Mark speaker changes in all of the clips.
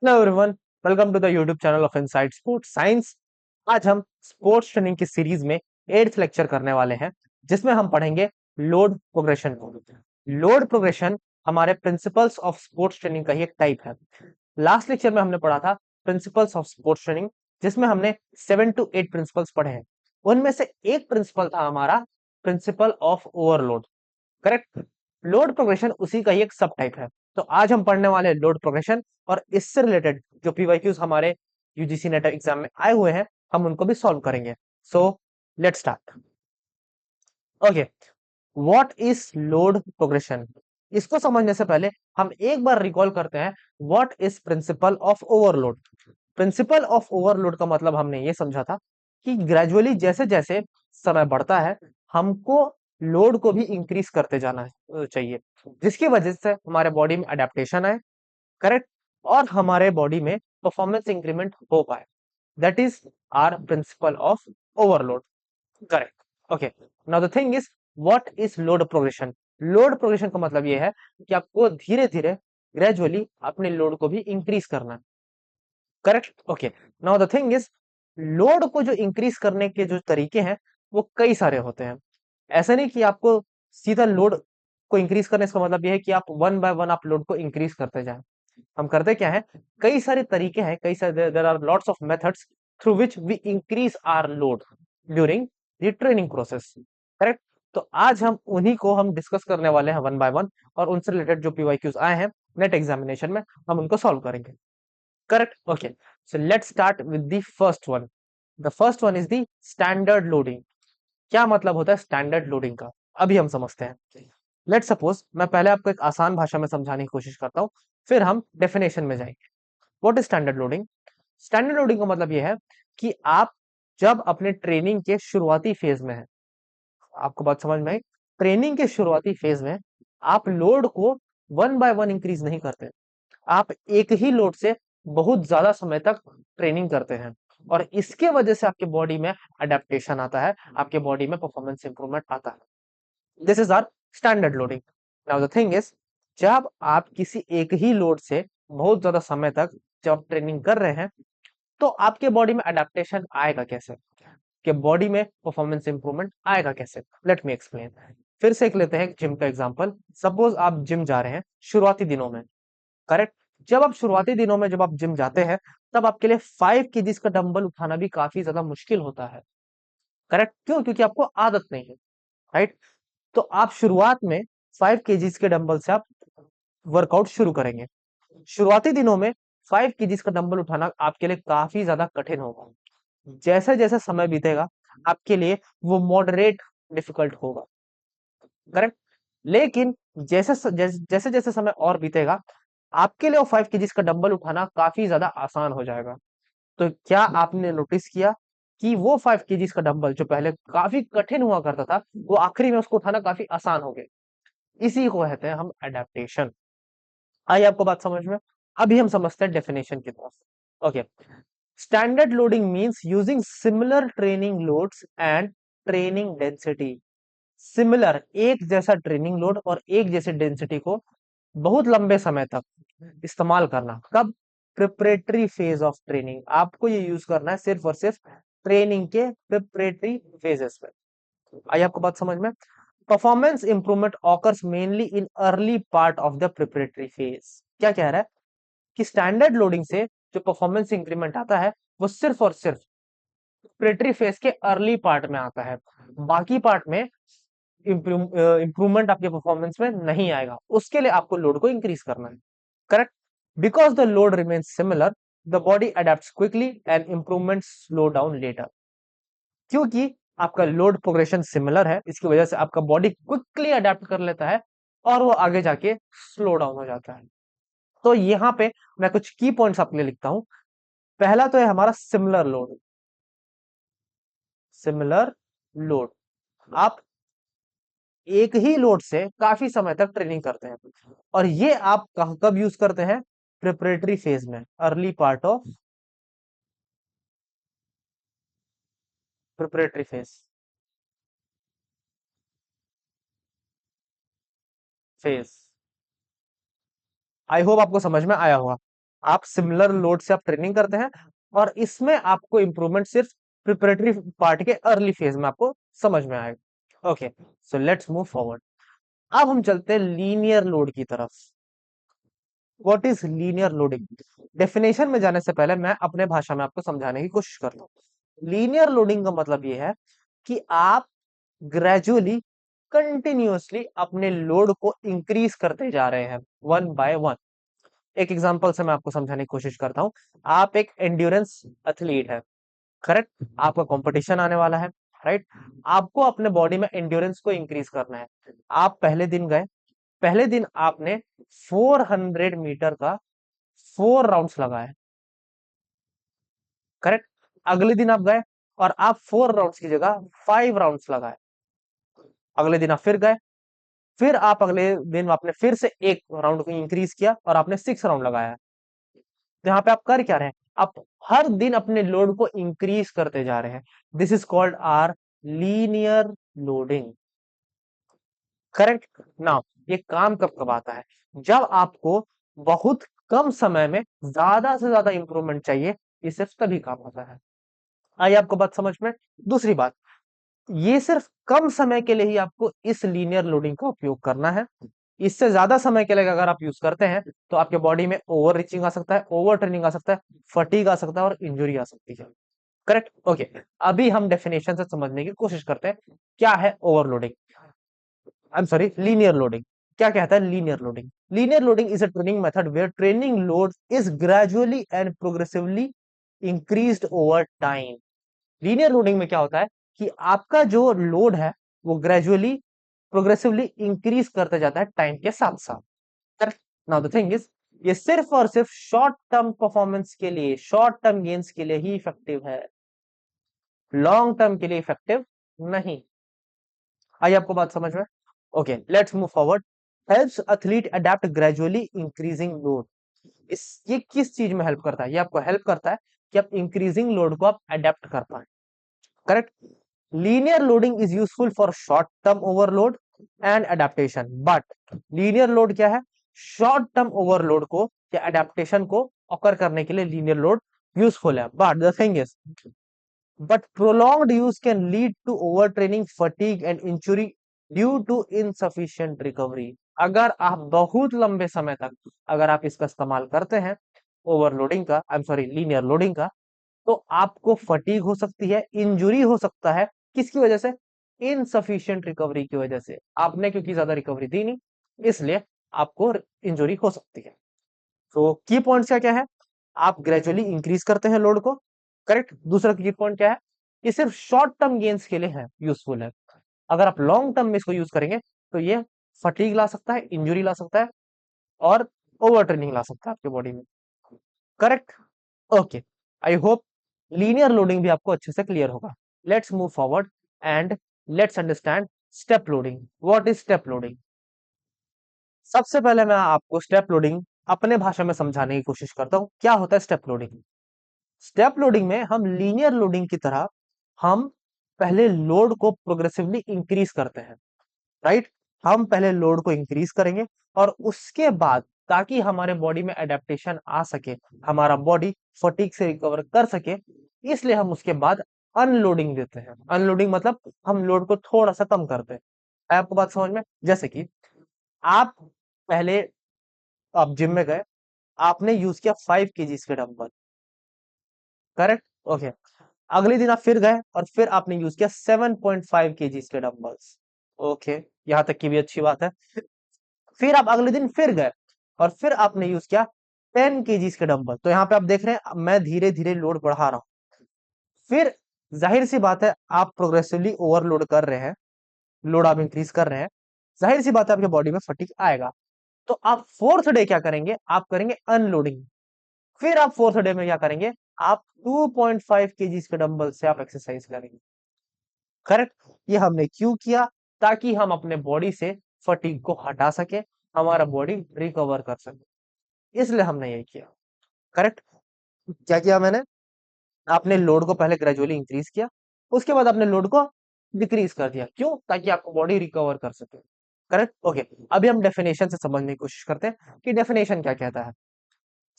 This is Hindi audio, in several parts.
Speaker 1: Hello everyone, welcome to the YouTube channel of inside sports science. आज हम स्पोर्ट्स ट्रेनिंग की सीरीज में 8th लेक्चर करने वाले हैं, जिसमें हम पढ़ेंगे लोड प्रोग्रेशन को। लोड प्रोग्रेशन हमारे प्रिंसिपल्स ऑफ स्पोर्ट्स ट्रेनिंग का ही एक टाइप है। लास्ट लेक्चर में हमने पढ़ा था प्रिंसिपल्स ऑफ स्पोर्ट्स ट्रेनिंग, जिसमें हमने 7 to 8 प्रिंसिपल्स पढ़े हैं। उनमें से एक प्रिंसिपल था हमारा principal of overload. Correct. Load progression उसी का ही एक सब टाइप है। तो आज हम पढ़ने वाले हैं लोड प्रोग्रेशन, और इससे रिलेटेड जो पीवाईक्यूज हमारे यूजीसी नेट एग्जाम में आए हुए हैं, हम उनको भी सॉल्व करेंगे। So let's start. Okay, what is load progression? इसको समझने से पहले हम एक बार रिकॉल करते हैं what is principal of overload. Principal of overload का मतलब हमने ये समझा था कि ग्रेजुअली जैसे जैसे समय बढ़ता है, हमको लोड को भी इंक्रीज करते जाना चाहिए, जिसकी वजह से हमारे बॉडी में अडेप्टेशन आए। करेक्ट। और हमारे बॉडी में परफॉर्मेंस इंक्रीमेंट हो पाए। That is our principle of overload. Correct. Okay, now the thing is what is load progression? Load progression का मतलब यह है कि आपको धीरे धीरे ग्रेजुअली अपने लोड को भी इंक्रीज करना है। Correct. Okay, now the thing is load को जो इंक्रीज करने के जो तरीके हैं, वो कई सारे होते हैं। ऐसा नहीं कि आपको सीधा लोड को इंक्रीज करने का मतलब यह है कि आप वन बाय वन आप लोड को इंक्रीज करते जाएं। हम करते क्या है, कई सारे तरीके हैं, कई सारे there are lots of methods through which we increase our load during the training process. Correct. तो आज हम उन्हीं को हम डिस्कस करने वाले हैं वन बाय वन, और उनसे रिलेटेड जो पीवाईक्यूज आए हैं नेट एग्जामिनेशन में, हम उनको सॉल्व करेंगे। Correct. Okay. So let's start with the first one. The first one is the standard loading. क्या मतलब होता है स्टैंडर्ड लोडिंग का? अभी हम समझते हैं। लेट सपोज मैं पहले आपको एक आसान भाषा में समझाने की कोशिश करता हूँ, फिर हम डेफिनेशन में जाएंगे। What is standard loading? Standard loading का मतलब यह है कि आप जब अपने ट्रेनिंग के शुरुआती फेज में है, आपको बात समझ में आई? ट्रेनिंग के शुरुआती फेज में आप लोड को वन बाय वन इंक्रीज नहीं करते। आप एक ही लोड से बहुत ज्यादा समय तक ट्रेनिंग करते हैं, और इसके वजह से आपके बॉडी में अडेप्टेशन आता है, आपके बॉडी में परफॉर्मेंस इंप्रूवमेंट आता है। This is our standard loading. Now the thing is, जब आप किसी एक ही लोड से बहुत ज्यादा समय तक जब ट्रेनिंग कर रहे हैं, तो आपके बॉडी में अडेप्टेशन आएगा कैसे, कि बॉडी में परफॉर्मेंस इंप्रूवमेंट आएगा कैसे? Late me explain. फिर से एक लेते हैं जिम का एग्जांपल। सपोज आप जिम जा रहे हैं शुरुआती दिनों में। करेक्ट। जब आप शुरुआती दिनों में जब आप जिम जाते हैं, तब आपके लिए 5 केजीज का डंबल उठाना भी काफी ज्यादा मुश्किल होता है। करेक्ट। क्यों? क्योंकि आपको आदत नहीं है। राइट। तो आप शुरुआत में 5 केजीज के डंबल से आप वर्कआउट शुरू करेंगे। शुरुआती दिनों में 5 केजीज का डंबल उठाना आपके लिए काफी ज्यादा कठिन होगा। जैसे जैसे समय बीतेगा, आपके लिए वो मॉडरेट डिफिकल्ट होगा। करेक्ट। लेकिन जैसे जैसे समय और बीतेगा, आपके लिए वो 5 केजीज का डंबल उठाना काफी ज्यादा आसान हो जाएगा। तो क्या आपने नोटिस किया कि वो 5 केजीज का डंबल जो पहले काफी कठिन हुआ करता था, वो आखिरी में उसको उठाना काफी आसान हो गया? इसी को कहते हैं हम एडेप्टेशन। आई आपको बात समझ में? अभी हम समझते हैं डेफिनेशन की तरफ। Okay, standard loading means using similar training loads and training density. Similar, एक जैसा ट्रेनिंग लोड और एक जैसे डेंसिटी को बहुत लंबे समय तक इस्तेमाल करना। कब? Preparatory phase of training. आपको ये यूज करना है सिर्फ और सिर्फ ट्रेनिंग के प्रिपरेटरी फेजेस में। आई आपको बात समझ में? Performance improvement occurs mainly in early part of the preparatory phase. क्या कह रहा है कि स्टैंडर्ड लोडिंग से जो परफॉर्मेंस इंक्रीमेंट आता है, वो सिर्फ और सिर्फ प्रिपरेटरी फेज के अर्ली पार्ट में आता है। बाकी पार्ट में इंप्रूवमेंट आपके परफॉर्मेंस में नहीं आएगा। उसके लिए आपको लोड को इंक्रीज करना है। Correct. Because the load remains similar, the body adapts quickly and improvement slow down later. क्योंकि आपका लोड प्रोग्रेशन सिमिलर है, इसकी वजह से आपका बॉडी क्विकली अडेप्ट कर लेता है, और वो आगे जाके स्लो डाउन हो जाता है। तो यहाँ पे मैं कुछ की पॉइंट्स आपके लिए लिखता हूं। पहला तो है हमारा सिमिलर लोड। सिमिलर लोड, आप एक ही लोड से काफी समय तक ट्रेनिंग करते हैं, और ये आप कब यूज करते हैं? प्रिपरेटरी फेज में, early part of preparatory phase. I hope आपको समझ में आया होगा। आप सिमिलर लोड से आप ट्रेनिंग करते हैं और इसमें आपको इंप्रूवमेंट सिर्फ प्रिपरेटरी पार्ट के अर्ली फेज में आपको समझ में आएगा। Okay, so let's move forward. अब हम चलते हैं लीनियर लोड की तरफ। What is linear loading? Definition में जाने से पहले मैं अपने भाषा में आपको समझाने की कोशिश करता हूँ। लीनियर लोडिंग का मतलब ये है कि आप ग्रेजुअली कंटिन्यूअसली अपने लोड को इंक्रीज करते जा रहे हैं वन बाय वन। एक एग्जांपल से मैं आपको समझाने की कोशिश करता हूँ। आप एक एंड्योरेंस एथलीट है, करेक्ट? आपका कंपटीशन आने वाला है, राइट? आपको अपने बॉडी में एंड्योरेंस को इंक्रीज करना है। आप पहले दिन गए, पहले दिन आपने 400 मीटर का 4 राउंड्स लगाए, करेक्ट? अगले दिन आप गए और आप 4 राउंड्स की जगह 5 राउंड्स लगाए। अगले दिन आप फिर गए, फिर आप अगले दिन आपने फिर से एक राउंड को इंक्रीज किया और आपने 6 राउंड लगाया। तो यहाँ पे आप कर क्या रहे हैं? आप हर दिन अपने लोड को इंक्रीज करते जा रहे हैं। This is called our linear loading, correct? Now ये काम कब कब आता है? जब आपको बहुत कम समय में ज्यादा से ज्यादा इंप्रूवमेंट चाहिए, ये सिर्फ तभी काम होता है। आई आपको बात समझ में? दूसरी बात, ये सिर्फ कम समय के लिए ही आपको इस लीनियर लोडिंग का उपयोग करना है। इससे ज्यादा समय के लिए अगर आप यूज करते हैं तो आपके बॉडी में ओवर रीचिंग आ सकता है, ओवर ट्रेनिंग आ सकता है, फटीग आ सकता है और इंजुरी आ सकती है, करेक्ट? ओके, अभी हम डेफिनेशन से समझने की कोशिश करते हैं क्या है overloading. I am sorry, linear loading. क्या कहता है linear loading? Linear loading is a training method where training load is gradually and progressively increased over time. Linear loading में क्या होता है कि आपका जो लोड है वो ग्रेजुअली प्रोग्रेसिवली इंक्रीज करते जाता है टाइम के साथ साथ। नाउ द थिंग इज, ये सिर्फ और सिर्फ शॉर्ट टर्म परफॉर्मेंस के लिए, शॉर्ट टर्म गेन्स के लिए ही इफेक्टिव है, लॉन्ग टर्म के लिए इफेक्टिव नहीं। आई आपको बात समझ में? Okay, let's move forward. Helps athlete adapt gradually increasing load. इस ये किस चीज में हेल्प करता है? ये आपको हेल्प करता है कि आप इंक्रीजिंग लोड को आप अडेप्ट कर पाए, correct? Linear loading is useful for short term overload and adaptation, but linear load क्या है? शॉर्ट टर्म ओवरलोड को या अडेप्टेशन को ऑकर करने के लिए लीनियर लोड यूजफुल है, but the thing is, but prolonged use can lead to overtraining, fatigue and injury due to insufficient recovery। अगर आप बहुत लंबे समय तक अगर आप इसका इस्तेमाल करते हैं ओवरलोडिंग का, आई एम सॉरी लीनियर लोडिंग का, तो आपको फटीग हो सकती है, इंजुरी हो सकता है। किसकी वजह से? इनसफिशियंट रिकवरी की वजह से। आपने क्योंकि ज्यादा रिकवरी दी नहीं, इसलिए आपको इंजुरी हो सकती है। तो की पॉइंट्स क्या क्या है? आप ग्रेजुअली इंक्रीज करते हैं लोड को, करेक्ट? दूसरा की पॉइंट क्या है? ये सिर्फ शॉर्ट टर्म गेन्स के लिए है, यूजफुल है। अगर आप लॉन्ग टर्म में इसको यूज करेंगे तो ये फटीग ला सकता है, इंजुरी ला सकता है और ओवर ट्रेनिंग ला सकता है आपके बॉडी में, correct? Okay, I hope linear loading भी आपको अच्छे से क्लियर होगा। Let's move forward and let's understand step loading. What is step loading? सबसे पहले मैं आपको स्टेप लोडिंग अपने भाषा में समझाने की कोशिश करता हूं। क्या होता है स्टेप लोडिंग? स्टेप लोडिंग में हम लीनियर लोडिंग की तरह हम पहले लोड को प्रोग्रेसिवली इंक्रीज करते हैं, राइट? हम पहले लोड को इंक्रीज करेंगे और उसके बाद, ताकि हमारे बॉडी में एडेप्टेशन आ सके, हमारा बॉडी फटीग से रिकवर कर सके, इसलिए हम उसके बाद अनलोडिंग देते हैं। अनलोडिंग मतलब हम लोड को थोड़ा सा कम करते हैं। है आपको बात समझ में? जैसे कि आप पहले आप जिम में गए, आपने यूज किया 5 केजीज के डंबल, करेक्ट? ओके, अगले दिन आप फिर गए और फिर आपने यूज किया 7.5 केजीज के डंबल्स। ओके, यहां तक की भी अच्छी बात है। फिर आप अगले दिन फिर गए और फिर आपने यूज किया 10 केजीज के डंबल। तो यहाँ पे आप देख रहे हैं मैं धीरे धीरे लोड बढ़ा रहा हूं। फिर जाहिर सी बात है आप प्रोग्रेसिवली ओवरलोड कर रहे हैं, लोड आप इंक्रीज कर रहे हैं, जाहिर सी बात है आपके बॉडी में फटीग आएगा। तो आप फोर्थ डे क्या करेंगे? आप करेंगे अनलोडिंग। फिर आप फोर्थ डे में क्या करेंगे? आप 2.5 केजीज के डंबल से आप एक्सरसाइज करेंगे, करेक्ट? ये हमने क्यों किया? ताकि हम अपने बॉडी से फटीग को हटा सके, हमारा बॉडी रिकवर कर सके, इसलिए हमने ये किया, करेक्ट? क्या किया मैंने? आपने लोड को पहले ग्रेजुअली इंक्रीज किया, उसके बाद आपने लोड को डिक्रीज कर दिया। क्यों? ताकि आपको बॉडी रिकवर कर सके, करेक्ट? ओके, अभी हम डेफिनेशन से समझने की कोशिश करते हैं कि डेफिनेशन क्या कहता है।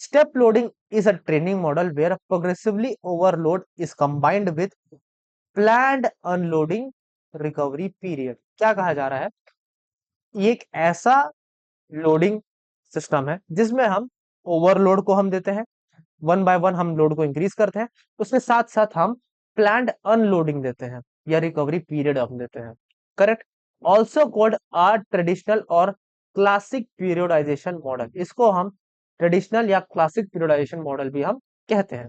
Speaker 1: Step loading is a training model where progressively overload is combined with planned unloading recovery period. क्या कहा जा रहा है? ये एक ऐसा लोडिंग सिस्टम है जिसमें हम ओवरलोड को हम देते हैं, वन बाय वन हम लोड को इंक्रीज करते हैं, उसके साथ साथ हम प्लान्ड अनलोडिंग देते हैं या रिकवरी पीरियड हम देते हैं। Correct. Also called our traditional और क्लासिक पीरियोडाइजेशन मॉडल। इसको हम ट्रेडिशनल या क्लासिक पीरियोडाइजेशन मॉडल भी हम कहते हैं।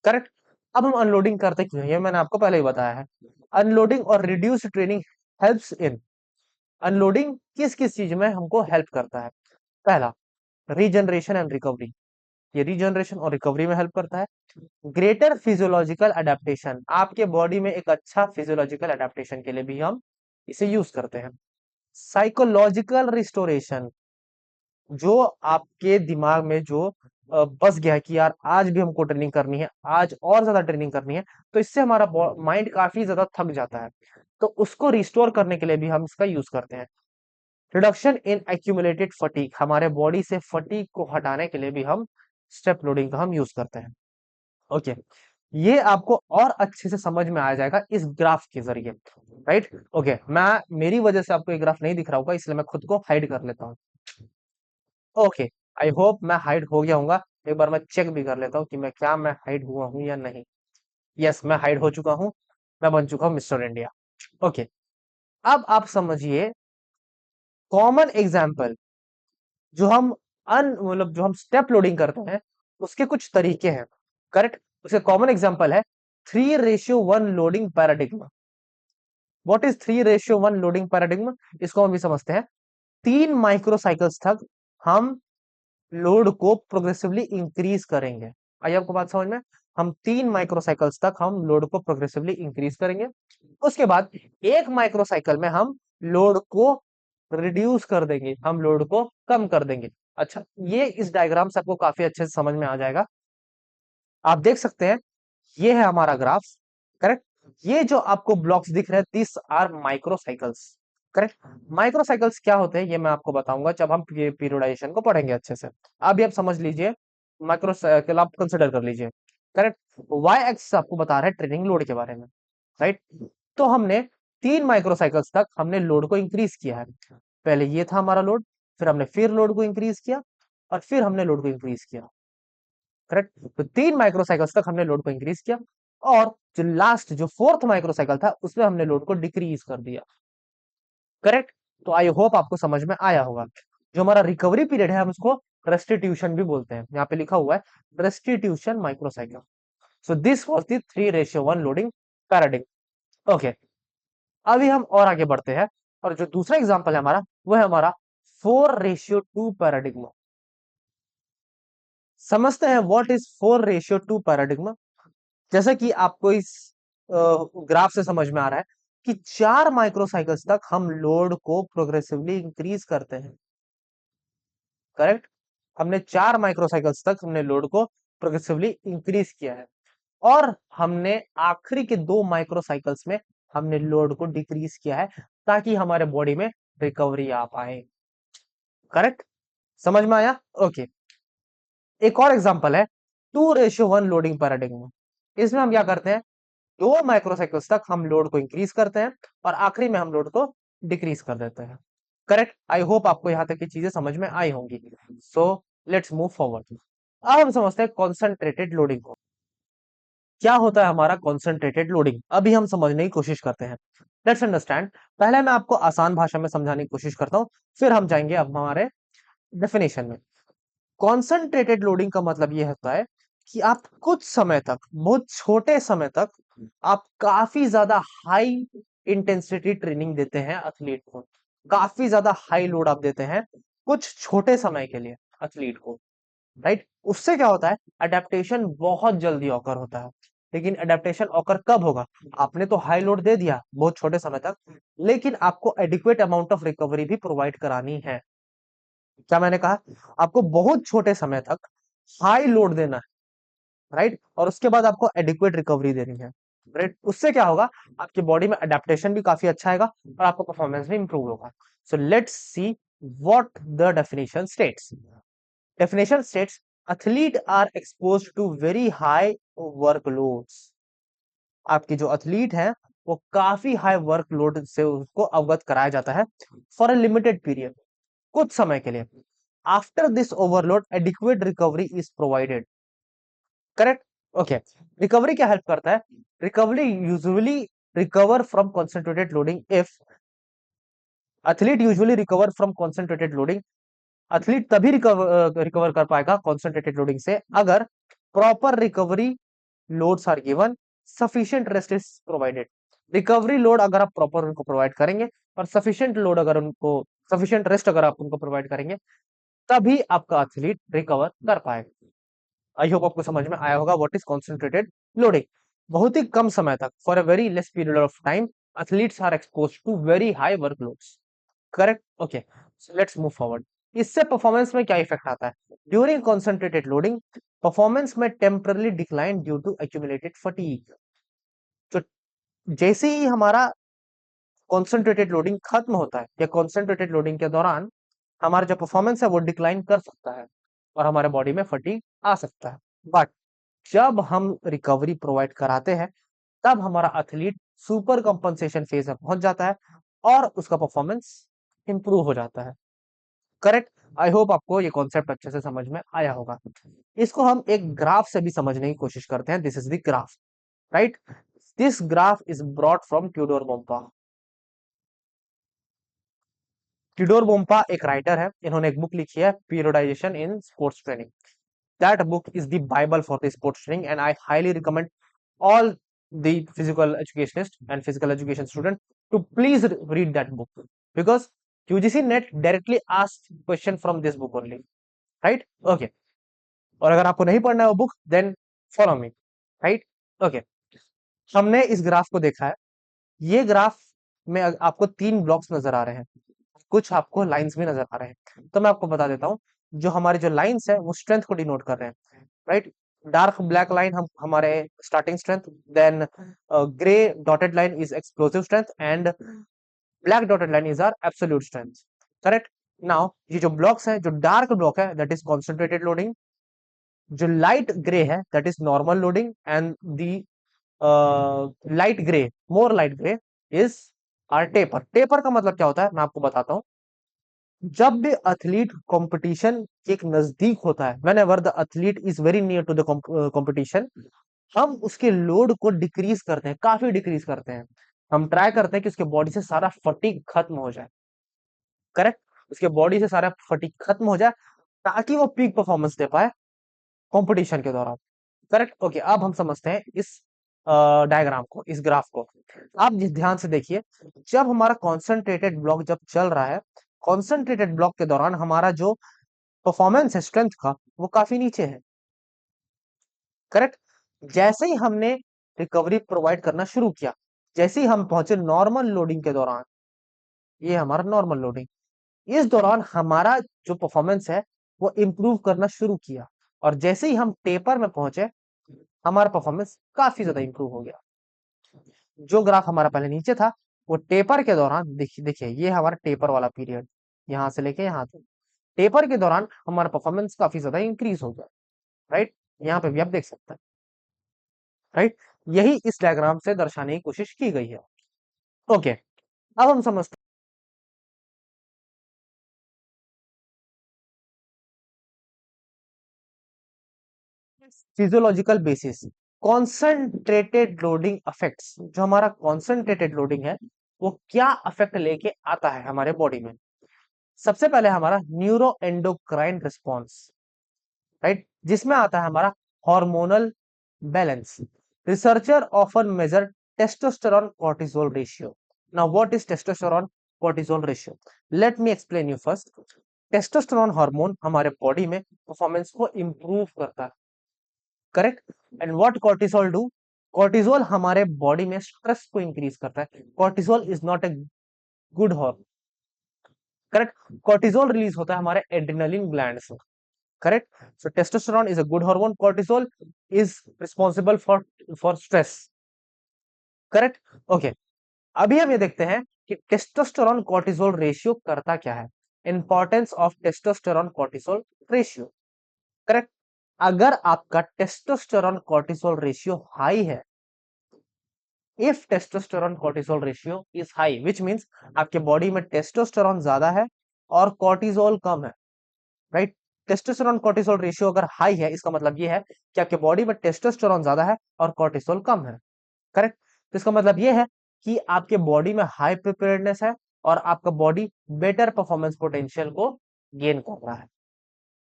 Speaker 1: करेक्ट। अब हम अनलोडिंग करते क्यों हैं, ये मैंने आपको पहले ही बताया है। अनलोडिंग और reduce training helps in. Unloading किस किस चीज में हमको हेल्प करता है? पहला, रीजनरेशन एंड रिकवरी, ये रीजनरेशन और रिकवरी में हेल्प करता है। ग्रेटर फिजियोलॉजिकल अडेप्टेशन, आपके बॉडी में एक अच्छा फिजियोलॉजिकल अडेप्टेशन के लिए भी हम इसे यूज करते हैं। साइकोलॉजिकल रिस्टोरेशन, जो आपके दिमाग में जो बस गया है कि यार आज भी हमको ट्रेनिंग करनी है, आज और ज्यादा ट्रेनिंग करनी है, तो इससे हमारा माइंड काफी ज्यादा थक जाता है, तो उसको रिस्टोर करने के लिए भी हम इसका यूज करते हैं। रिडक्शन इन एक्यूमुलेटेड फटीग, हमारे बॉडी से फटीग को हटाने के लिए भी हम स्टेप लोडिंग का हम यूज करते हैं। ओके, ये आपको और अच्छे से समझ में आ जाएगा इस ग्राफ के जरिए। राइट। ओके, मैं मेरी वजह से आपको ये ग्राफ नहीं दिख रहा होगा, इसलिए मैं खुद को हाइड कर लेता हूँ। ओके, आई होप मैं हाइड हो गया हूँ। एक बार मैं चेक भी कर लेता हूँ कि मैं हाइड हुआ हूँ या नहीं। यस, मैं हाइड हो चुका हूँ, मैं बन चुका हूँ मिस्टर इंडिया। ओके, अब आप समझिए कॉमन एग्जाम्पल, जो हम मतलब जो हम स्टेप लोडिंग करते हैं उसके कुछ तरीके हैं। करेक्ट। उसके कॉमन एग्जांपल है 3:1 loading paradigm. What is 3:1 loading paradigm? इसको हम भी समझते हैं। 3 माइक्रोसाइकिल्स तक हम लोड को प्रोग्रेसिवली इंक्रीज करेंगे। आइए आपको बात समझ में। हम 3 माइक्रोसाइकिल्स तक हम लोड को प्रोग्रेसिवली इंक्रीज करेंगे, उसके बाद 1 माइक्रोसाइकिल में हम लोड को रिड्यूस कर देंगे, हम लोड को कम कर देंगे। अच्छा, ये इस डायग्राम से आपको काफी अच्छे से समझ में आ जाएगा। आप देख सकते हैं, ये है हमारा ग्राफ। करेक्ट। ये जो आपको ब्लॉक्स दिख रहे हैं, दिस आर माइक्रोसाइकिल्स। करेक्ट। माइक्रोसाइकिल्स क्या होते हैं ये मैं आपको बताऊंगा जब हम पीरियोडाइजेशन को पढ़ेंगे अच्छे से। अभी आप समझ लीजिए, माइक्रोसाइकिल आप कंसिडर कर लीजिए। करेक्ट। वाई एक्स आपको बता रहा है ट्रेनिंग लोड के बारे में। राइट। तो हमने 3 माइक्रोसाइकिल्स तक हमने लोड को इंक्रीज किया है। पहले ये था हमारा लोड, फिर हमने फिर लोड को इंक्रीज किया, और फिर हमने लोड को इंक्रीज किया। करेक्ट। तो 3 माइक्रोसाइकिल्स तक हमने लोड को इंक्रीज किया, और जो लास्ट जो फोर्थ माइक्रोसाइकिल था उसमें हमने लोड को डिक्रीज कर दिया। करेक्ट। तो आई होप आपको समझ में आया होगा। जो हमारा रिकवरी पीरियड है हम उसको रेस्टिट्यूशन भी बोलते हैं, यहाँ पे लिखा हुआ है restitution microcycle. So this was the 3:1 loading paradigm. Okay, अभी हम और आगे बढ़ते हैं, और जो दूसरा एग्जांपल है हमारा वो है हमारा 4:2 पैराडिग्मा। समझते हैं व्हाट इज 4:2 पैराडिग्मा। जैसा कि आपको इस ग्राफ से समझ में आ रहा है कि 4 माइक्रोसाइकिल्स तक हम लोड को प्रोग्रेसिवली इंक्रीज करते हैं। करेक्ट। हमने 4 माइक्रोसाइकिल्स तक हमने लोड को प्रोग्रेसिवली इंक्रीज किया है, और हमने आखिरी के 2 माइक्रोसाइकिल्स में हमने लोड को डिक्रीज किया है, ताकि हमारे बॉडी में रिकवरी आ पाए। करेक्ट। समझ में आया? ओके, एक और एग्जांपल है 2:1 लोडिंग पैराडिग्मा। इसमें हम क्या करते हैं, 2 माइक्रोसाइकिल्स तक हम लोड को इंक्रीज करते हैं, और आखिरी में हम लोड को डिक्रीज कर देते हैं। करेक्ट। आई होप आपको यहां तक की चीजें समझ में आई होंगी। सो लेट्स मूव फॉरवर्ड। अब हम समझते हैं कॉन्सेंट्रेटेड लोडिंग को। क्या होता है हमारा कॉन्सेंट्रेटेड लोडिंग, अभी हम समझने की कोशिश करते हैं। Let's understand. पहले मैं आपको आसान भाषा में समझाने की कोशिश करता हूं, फिर हम जाएंगे अब हमारे डेफिनेशन में। कॉन्सेंट्रेटेड लोडिंग का मतलब यह होता है कि आप कुछ समय तक, बहुत छोटे समय तक, आप काफी ज्यादा हाई इंटेंसिटी ट्रेनिंग देते हैं एथलीट को। काफी ज्यादा हाई लोड आप देते हैं कुछ छोटे समय के लिए एथलीट को। राइट। उससे क्या होता है, अडेप्टेशन बहुत जल्दी ऑकर होता है। लेकिन अडेप्टेशन ऑकर कब होगा? आपने तो हाई लोड दे दिया बहुत छोटे समय तक, लेकिन आपको एडिक्वेट अमाउंट ऑफ रिकवरी भी प्रोवाइड करानी है। क्या मैंने कहा? आपको बहुत छोटे समय तक हाई लोड देना है। राइट। और उसके बाद आपको एडिक्वेट रिकवरी देनी है। राइट। उससे क्या होगा, आपकी बॉडी में अडेप्टेशन भी काफी अच्छा आएगा, और आपका परफॉर्मेंस भी इंप्रूव होगा। So let's see what the definition states. Definition states athlete are expose to very high workloads. आपकी जो एथलीट है वो काफी हाई वर्कलोड से उसको अवगत कराया जाता है फॉर अ लिमिटेड पीरियड, कुछ समय के लिए। After this overload adequate recovery is provided. Correct. Okay. Recovery क्या हेल्प करता है? Recovery usually recover from concentrated loading if athlete usually recover from concentrated loading. Athlete तभी रिकवर कर पाएगा कॉन्सेंट्रेटेड लोडिंग से अगर proper recovery loads are given, sufficient rest is provided. Recovery load अगर आप प्रॉपर उनको प्रोवाइड करेंगे और सफिशिएंट लोड अगर उनको सफिशिएंट रेस्ट अगर आप उनको प्रोवाइड करेंगे, तभी आपका एथलीट रिकवर कर पाएगा। आई होप आपको समझ में आया होगा व्हाट इज कॉन्सेंट्रेटेड लोडिंग। बहुत ही कम समय तक, for a very less period of time, athletes are expose to very high workloads. Correct. Okay, so let's move forward. इससे परफॉर्मेंस में क्या इफेक्ट आता है? ड्यूरिंग कॉन्सेंट्रेटेड लोडिंग परफॉर्मेंस में temporarily decline due to accumulated fatigue. तो जैसे ही हमारा कॉन्सेंट्रेटेड लोडिंग खत्म होता है या कॉन्सेंट्रेटेड लोडिंग के दौरान हमारा जो परफॉर्मेंस है वो डिक्लाइन कर सकता है और हमारे बॉडी में फटीग आ सकता है। बट जब हम रिकवरी प्रोवाइड कराते हैं तब हमारा एथलीट सुपर कंपनसेशन फेज में पहुंच जाता है और उसका परफॉर्मेंस इंप्रूव हो जाता है। करेक्ट। आई होप आपको ये कॉन्सेप्ट अच्छे से समझ में आया होगा। इसको हम एक ग्राफ से भी समझने की कोशिश करते हैं। This is the graph, right? This graph is brought from Tudor Bompa. Tudor Bompa एक राइटर है, इन्होंने एक बुक लिखी है periodization in sports training. That book is the Bible for the sports training and I highly recommend all the physical educationist and physical education student to please read that book because UGC net directly asks question from this book only, right? Okay. और अगर आपको नहीं पढ़ना है वो book then follow me, right? Okay. हमने इस ग्राफ को देखा है। ये ग्राफ में आपको तीन ब्लॉक्स नजर आ रहे हैं, कुछ आपको लाइंस भी नजर आ रहे हैं। तो मैं आपको बता देता हूँ, जो हमारे जो लाइंस है वो स्ट्रेंथ को डिनोट कर रहे हैं, राइट? डार्क ब्लैक लाइन हम हमारे starting strength, then grey dotted line is explosive strength and black dotted line is our absolute strength. Correct. Now ये जो ब्लॉक्स है, जो डार्क ब्लॉक है दैट इज कॉन्सेंट्रेटेड लोडिंग, जो लाइट ग्रे है that is normal loading and the light grey, more light grey is our taper. Taper का मतलब क्या होता है मैं आपको बताता हूँ। जब भी एथलीट कंपटीशन के एक नजदीक होता है, whenever the athlete is very near to the competition, हम उसके लोड को डिक्रीज करते हैं, काफी डिक्रीज करते हैं। हम ट्राई करते हैं कि उसके बॉडी से सारा फटीग खत्म हो जाए। करेक्ट। उसके बॉडी से सारा फटीग खत्म हो जाए ताकि वो पीक परफॉर्मेंस दे पाए कंपटीशन के दौरान। करेक्ट। ओके, अब हम समझते हैं इस डायग्राम को, इस ग्राफ को। आप जिस ध्यान से देखिए, जब हमारा कॉन्सेंट्रेटेड ब्लॉक जब चल रहा है, कॉन्सेंट्रेटेड ब्लॉक के दौरान हमारा जो परफॉर्मेंस है स्ट्रेंथ का वो काफी नीचे है। करेक्ट। जैसे ही हमने रिकवरी प्रोवाइड करना शुरू किया, जैसे ही हम पहुंचे नॉर्मल लोडिंग के दौरान, ये हमारा नॉर्मल लोडिंग, इस दौरान हमारा जो परफॉर्मेंस है वो इंप्रूव करना शुरू किया और जैसे ही हम टेपर में पहुंचे हमारा परफॉर्मेंस काफी ज्यादा इंप्रूव हो गया। जो ग्राफ हमारा पहले नीचे था वो टेपर के दौरान, देखिए देखिए ये हमारा टेपर वाला पीरियड, यहां से लेके यहां तक टेपर के दौरान हमारा परफॉर्मेंस काफी ज्यादा इंक्रीज हो गया, राइट? यहाँ पे भी आप देख सकते हैं, राइट? यही इस डायग्राम से दर्शाने की कोशिश की गई है। ओके, अब हम समझते हैं physiological basis. Concentrated loading affects, जो हमारा कॉन्सेंट्रेटेड लोडिंग है वो क्या अफेक्ट लेके आता है हमारे बॉडी में। सबसे पहले हमारा न्यूरो एंडोक्राइन रिस्पॉन्स, राइट, जिसमें आता है हमारा hormonal balance. Researcher often measure testosterone cortisol ratio. Now what is testosterone cortisol ratio? Let me explain you first. Testosterone hormone हमारे बॉडी में परफॉर्मेंस को इंप्रूव करता है। Correct. And what cortisol do? Cortisol हमारे बॉडी में स्ट्रेस को इंक्रीज करता है। Cortisol is not a good hormone. Correct. Cortisol release होता है हमारे एड्रेनलिन ग्लैंड से। correct? So testosterone is a good hormone. Cortisol is responsible for stress. Correct? Okay. अभी हम ये देखते हैं कि टेस्टोस्टेरोन कॉर्टिसोल रेशियो करता क्या है। Importance of testosterone cortisol ratio. Correct. अगर आपका टेस्टोस्टेरोन कोर्टिसोल रेशियो हाई है, if testosterone cortisol ratio is high which means आपके बॉडी में टेस्टोस्टेरोन ज्यादा है और कोर्टिसोल कम है, राइट। टेस्टोस्टेरोन कोर्टिसोल रेशियो अगर हाई है, इसका मतलब ये है कि आपके बॉडी में टेस्टोस्टेरोन ज्यादा है और कोर्टिसोल कम है, करेक्ट। तो इसका मतलब ये है कि आपके बॉडी में हाई प्रिपेयर्डनेस है और आपका बॉडी बेटर परफॉर्मेंस पोटेंशियल को गेन कर रहा है,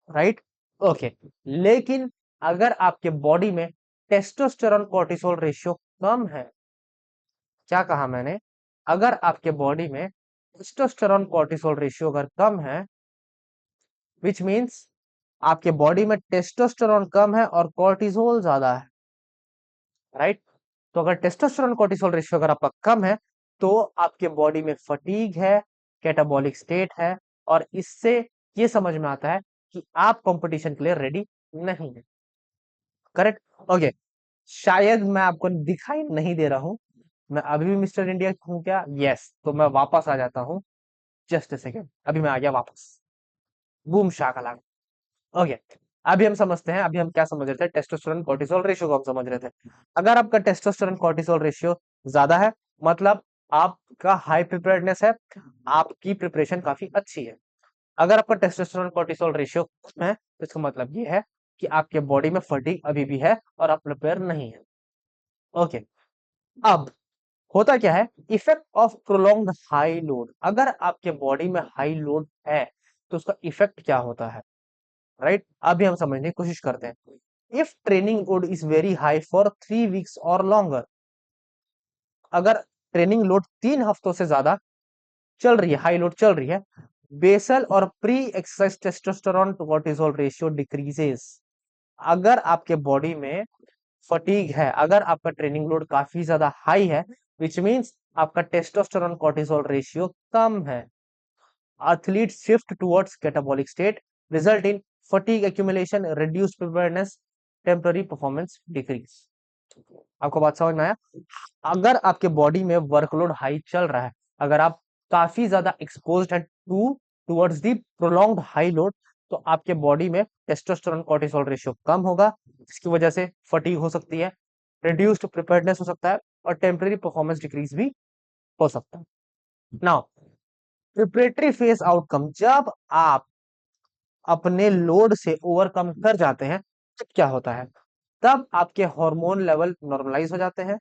Speaker 1: राइट। ओके, लेकिन अगर आपके बॉडी में टेस्टोस्टेरोन कोर्टिसोल रेशियो कम है, क्या कहा मैंने, अगर आपके बॉडी में टेस्टोस्टेरोन कोर्टिसोल रेशियो अगर कम है, विच मींस आपके बॉडी में टेस्टोस्टेरोन कम है और कोर्टिसोल ज्यादा है, राइट। तो अगर टेस्टोस्टेरोन कोर्टिसोल रेशियो अगर आपका कम है, तो आपके बॉडी में फटीग है, कैटाबॉलिक स्टेट है, और इससे ये समझ में आता है कि आप कंपटीशन के लिए रेडी नहीं है, करेक्ट। ओके, शायद मैं आपको दिखाई नहीं दे रहा हूं, मैं अभी भी मिस्टर इंडिया हूं क्या? यस, तो मैं वापस आ जाता हूं, जस्ट अ सेकेंड, अभी मैं आ गया वापस, बूम शाकालाका। ओके, अभी हम समझते हैं, अभी हम क्या समझ रहे थे, टेस्टोस्टेरोन कोर्टिसोल रेशियो को हम समझ रहे थे। अगर आपका टेस्टोस्टेरोन कोर्टिसोल रेशियो ज्यादा है, मतलब आपका हाई प्रिपेयर्डनेस है, आपकी प्रिपरेशन काफी अच्छी है। अगर आपका टेस्टोस्टेरोन कोर्टिसोल रेशियो कम है, तो इसका मतलब ये है कि आपके बॉडी में फटीग अभी भी है और आप प्रिपेयर नहीं है। ओके, अब होता क्या है, effect of prolonged high load, अगर आपके बॉडी में हाई लोड है तो उसका इफेक्ट क्या होता है, राइट। अभी हम समझने की कोशिश करते हैं। If training load is very high for 3 weeks और लॉन्गर, अगर ट्रेनिंग लोड 3 हफ्तों से ज्यादा चल रही है, हाई लोड चल रही है, बेसल और pre exercise testosterone to cortisol ratio decreases, अगर आपके बॉडी में फटीग है, अगर आपका ट्रेनिंग लोड काफी ज्यादा हाई है, विच मींस आपका टेस्टोस्टेरोन कोर्टिसोल रेशियो कम है, athlete shift towards catabolic state, result in fatigue accumulation, reduced preparedness, temporary performance decrease. आपको बात समझ में आया? अगर आपके बॉडी में वर्कलोड हाई चल रहा है, अगर आप काफी ज्यादा एक्सपोज्ड है towards the prolonged high load, तो आपके बॉडी में टेस्टोस्टेरोन कोर्टिसोल रेशियो कम होगा, जिसकी वजह से फटीग हो सकती है, रिड्यूस्ड प्रिपेयर्डनेस हो सकता है, और टेम्पररी परफॉर्मेंस डिक्रीज भी हो सकता है। नाउ प्रिपरेटरी फेज आउटकम, जब आप अपने लोड से ओवरकम कर जाते हैं, तब क्या होता है, तब आपके हार्मोन लेवल नॉर्मलाइज हो जाते हैं,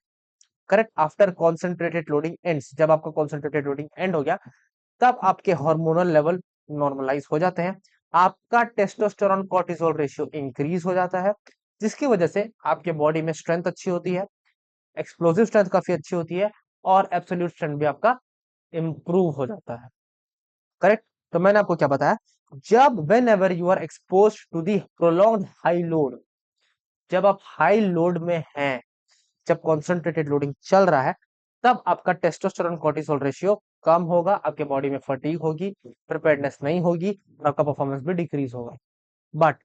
Speaker 1: correct. After concentrated loading ends, जब आपका कॉन्सेंट्रेटेड लोडिंग एंड हो गया, तब आपके हार्मोनल लेवल नॉर्मलाइज हो जाते हैं, आपका टेस्टोस्टेरोन कोर्टिसोल रेशियो इंक्रीज हो जाता है, जिसकी वजह से आपके बॉडी में स्ट्रेंथ अच्छी होती है, एक्सप्लोसिव स्ट्रेंथ काफी अच्छी होती है, और एब्सोल्यूट स्ट्रेंथ भी आपका इंप्रूव हो जाता है, करेक्ट। तो मैंने आपको क्या बताया, जब whenever you are expose to the prolong high load, जब आप हाई लोड में हैं, जब कॉन्सेंट्रेटेड लोडिंग चल रहा है, तब आपका टेस्टोस्टेरोन कोर्टिसोल रेशियो कम होगा, आपके बॉडी में फटीग होगी, प्रिपेयर्डनेस नहीं होगी, और आपका परफॉर्मेंस भी डिक्रीज होगा। But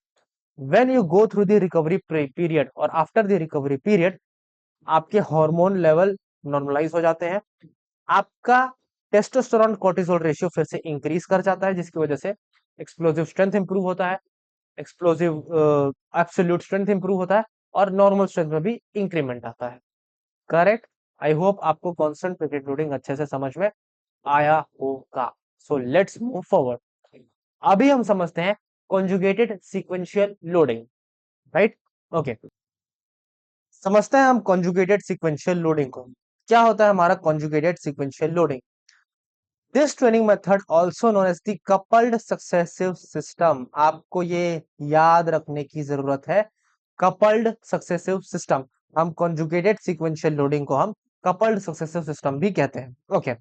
Speaker 1: when you go through the recovery period और आफ्टर द रिकवरी पीरियड, आपके हार्मोन लेवल नॉर्मलाइज हो जाते हैं, आपका टेस्टोस्टेरोन कोर्टिसोल रेशियो फिर से इंक्रीज कर जाता है, जिसकी वजह से एक्सप्लोसिव स्ट्रेंथ इंप्रूव होता है, एक्सप्लोसिव एब्सोल्यूट स्ट्रेंथ इंप्रूव होता है, और नॉर्मल स्ट्रेंथ में भी इंक्रीमेंट आता है, करेक्ट। आई होप आपको कॉन्सेंट्रेटेड लोडिंग अच्छे से समझ में आया होगा। So let's move forward. अभी हम समझते हैं conjugated sequential loading, right. Okay, समझते हैं हम कॉन्जुगेटेड सीक्वेंशियल लोडिंग को। क्या होता है हमारा conjugated sequential loading? This training method also known as the coupled successive system, आपको ये याद रखने की जरूरत है, कपल्ड सक्सेसिव सिस्टम, हम कॉन्जुगेटेड सीक्वेंशियल लोडिंग को हम कपल्ड सक्सेसिव सिस्टम भी कहते हैं। Okay,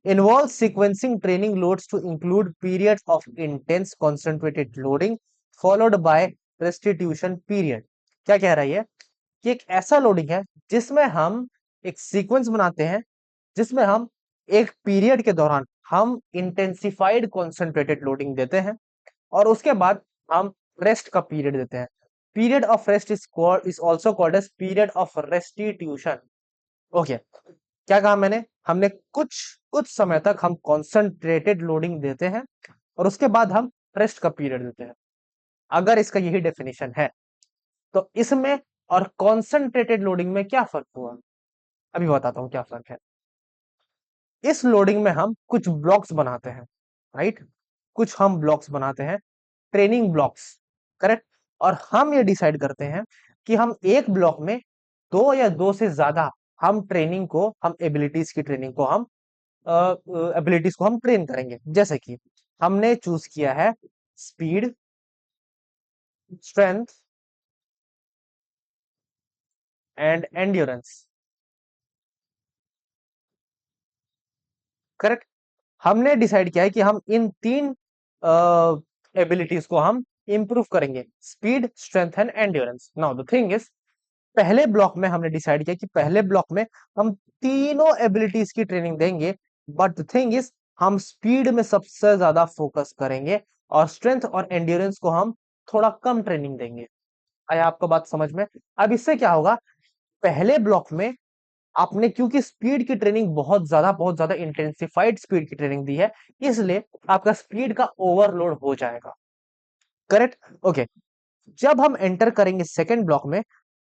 Speaker 1: involves sequencing training loads to include periods of intense concentrated loading followed by restitution period। क्या कह रही है कि एक ऐसा लोडिंग है जिसमें हम एक सीक्वेंस बनाते हैं, जिसमें हम एक पीरियड के दौरान हम इंटेंसिफाइड कॉन्सेंट्रेटेड लोडिंग देते हैं, और उसके बाद हम रेस्ट का पीरियड देते हैं। Period of rest is also called as period of restitution. Okay, क्या कहा मैंने, हमने कुछ कुछ समय तक हम कॉन्सेंट्रेटेड लोडिंग देते हैं और उसके बाद हम रेस्ट का पीरियड देते हैं। अगर इसका यही डेफिनेशन है तो इसमें और कॉन्सेंट्रेटेड लोडिंग में क्या फर्क हुआ? अभी बताता हूं क्या फर्क है। इस लोडिंग में हम कुछ ब्लॉक्स बनाते हैं, राइट? कुछ हम ब्लॉक्स बनाते हैं, ट्रेनिंग ब्लॉक्स, करेक्ट? और हम ये डिसाइड करते हैं कि हम एक ब्लॉक में दो या दो से ज्यादा हम एबिलिटीज की ट्रेनिंग को हम एबिलिटीज को हम ट्रेन करेंगे। जैसे कि हमने चूज किया है speed, strength and endurance, correct? हमने डिसाइड किया है कि हम इन तीन एबिलिटीज को हम इंप्रूव करेंगे, speed, strength and endurance. Now the thing is, पहले ब्लॉक में हमने डिसाइड किया कि पहले ब्लॉक में हम तीनों एबिलिटीज की ट्रेनिंग देंगे, बट द थिंग इज हम स्पीड में सबसे ज्यादा फोकस करेंगे और स्ट्रेंथ और एंड्योरेंस को हम थोड़ा कम ट्रेनिंग देंगे। आया आपको बात समझ में? अब इससे क्या होगा, पहले ब्लॉक में आपने क्योंकि स्पीड की ट्रेनिंग बहुत ज्यादा इंटेंसिफाइड स्पीड की ट्रेनिंग दी है, इसलिए आपका स्पीड का ओवरलोड हो जाएगा, करेक्ट? ओके। जब हम एंटर करेंगे सेकेंड ब्लॉक में,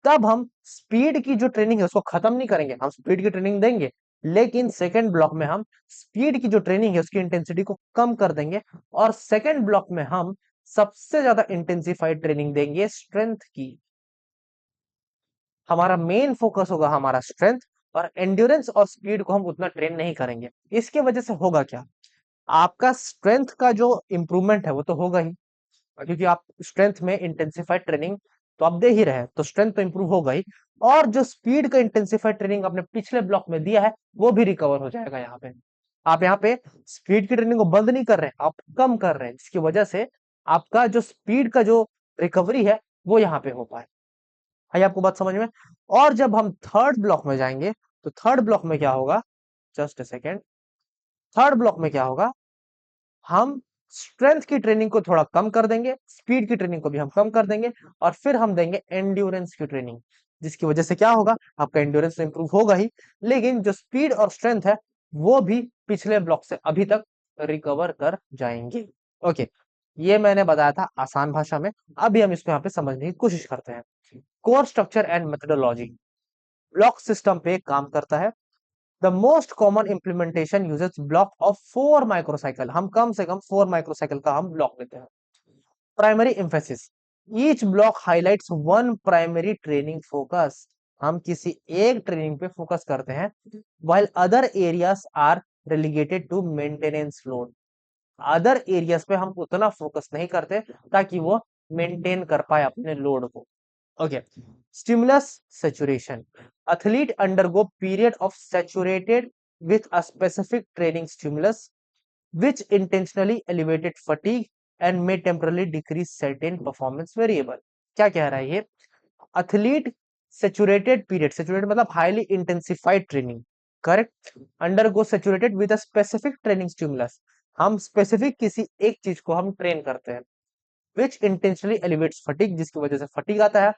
Speaker 1: तब हम स्पीड की जो ट्रेनिंग है उसको खत्म नहीं करेंगे, हम स्पीड की ट्रेनिंग देंगे, लेकिन सेकेंड ब्लॉक में हम स्पीड की जो ट्रेनिंग है उसकी इंटेंसिटी को कम कर देंगे और सेकेंड ब्लॉक में हम सबसे ज्यादा इंटेंसिफाइड ट्रेनिंग देंगे स्ट्रेंथ की। हमारा मेन फोकस होगा हमारा स्ट्रेंथ, और एंड्योरेंस और स्पीड को हम उतना ट्रेन नहीं करेंगे। इसके वजह से होगा क्या, आपका स्ट्रेंथ का जो इंप्रूवमेंट है वो तो होगा ही, क्योंकि आप स्ट्रेंथ में इंटेंसिफाइड ट्रेनिंग तो आप दे ही रहे हैं, तो स्ट्रेंथ तो इंप्रूव होगा ही, और जो स्पीड का इंटेंसिफाइड ट्रेनिंग आपने पिछले ब्लॉक में दिया है वो भी रिकवर हो जाएगा। यहाँ पे आप यहाँ पे स्पीड की ट्रेनिंग को बंद नहीं कर रहे हैं, आप कम कर रहे हैं, जिसकी वजह से आपका जो स्पीड का जो रिकवरी है वो यहाँ पे हो पाए। है आपको बात समझ में? और जब हम थर्ड ब्लॉक में जाएंगे तो थर्ड ब्लॉक में क्या होगा, just a second, third block में क्या होगा, हम स्ट्रेंथ की ट्रेनिंग को थोड़ा कम कर देंगे, स्पीड की ट्रेनिंग को भी हम कम कर देंगे, और फिर हम देंगे एंड्योरेंस की ट्रेनिंग, जिसकी वजह से क्या होगा, आपका एंड्योरेंस तो इंप्रूव होगा ही, लेकिन जो स्पीड और स्ट्रेंथ है वो भी पिछले ब्लॉक से अभी तक रिकवर कर जाएंगे। ओके, ये मैंने बताया था आसान भाषा में। अभी हम इसको यहाँ पे समझने की कोशिश करते हैं। Core structure and methodology block system पे काम करता है। The most common implementation uses block of 4 माइक्रोसाइकिल, हम कम से कम 4 माइक्रोसाइकिल का हम ब्लॉक लेते हैं। Primary emphasis, each block highlights one primary training focus, हम किसी एक ट्रेनिंग पे फोकस करते हैं, while other areas are relegated to maintenance load, other areas पे हम उतना फोकस नहीं करते ताकि वो मेंटेन कर पाए अपने लोड को। Okay, stimulus saturation, athlete undergo period of saturated with a specific training stimulus which intentionally elevated fatigue and may temporarily decrease certain performance variable। क्या कह रहा है ये, athlete saturated period, saturated मतलब highly intensified training, correct? undergo saturated with a specific training stimulus, हम स्पेसिफिक किसी एक चीज को हम ट्रेन करते हैं, which intentionally elevates fatigue, जिसकी वजह से फटीग आता है,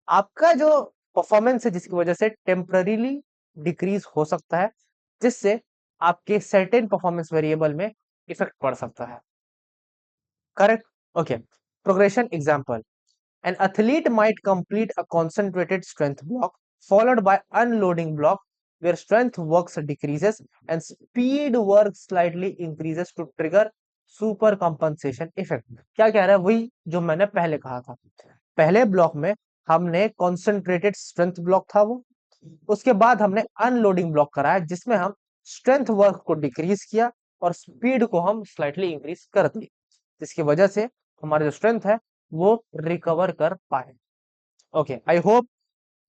Speaker 1: आपका जो परफॉर्मेंस है जिसकी वजह से टेम्पररीली डिक्रीज हो सकता है, जिससे आपके सर्टेन परफॉर्मेंस वेरिएबल में इफेक्ट पड़ सकता है, correct? Okay, progression example, an athlete might complete a concentrated strength block followed by unloading block where strength works decreases and speed work slightly increases to trigger super compensation effect। क्या कह रहा है, वही जो मैंने पहले कहा था। पहले ब्लॉक में हमने कॉन्सेंट्रेटेड स्ट्रेंथ ब्लॉक था वो, उसके बाद हमने अनलोडिंग ब्लॉक कराया जिसमें हम स्ट्रेंथ वर्क को डिक्रीज किया और स्पीड को हम स्लाइटली इंक्रीज कर दिए, जिसकी वजह से हमारा जो स्ट्रेंथ है वो रिकवर कर पाए। ओके, आई होप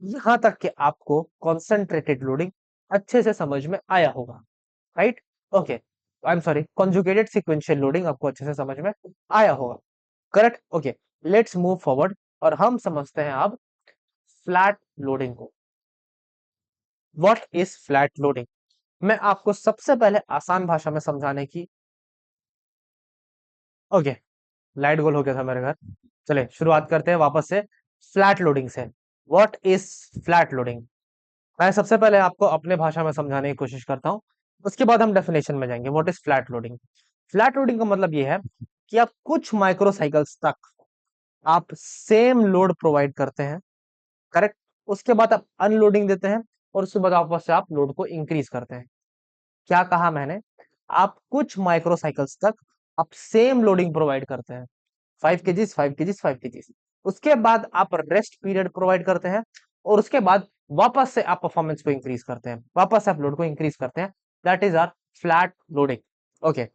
Speaker 1: यहां तक कि आपको कॉन्सेंट्रेटेड लोडिंग अच्छे से समझ में आया होगा, right? Okay, I am sorry, conjugated sequential loading आपको अच्छे से समझ में आया होगा, correct? Okay, let's move forward और हम समझते हैं अब फ्लैट लोडिंग को। What is flat loading? मैं आपको सबसे पहले आसान भाषा में समझाने की, ओके, लाइट गोल हो गया था मेरे घर, चले शुरुआत करते हैं वापस से फ्लैट लोडिंग से। What is flat loading? मैं सबसे पहले आपको अपने भाषा में समझाने की कोशिश करता हूं, उसके बाद हम डेफिनेशन में जाएंगे। What is flat loading? Flat loading का मतलब यह है कि आप कुछ माइक्रोसाइकिल्स तक आप सेम लोड प्रोवाइड करते हैं, करेक्ट। उसके बाद आप अनलोडिंग देते हैं और उसके बाद वापस से आप लोड को इंक्रीज करते हैं। क्या कहा मैंने? आप कुछ माइक्रोसाइकिल्स तक आप सेम लोडिंग प्रोवाइड करते हैं, 5 केजीज 5 केजीज 5 केजीज। उसके बाद आप रेस्ट पीरियड प्रोवाइड करते हैं और उसके बाद वापस से आप परफॉर्मेंस को इंक्रीज करते हैं, वापस से आप लोड को इंक्रीज करते हैं। That is our flat loading. Okay,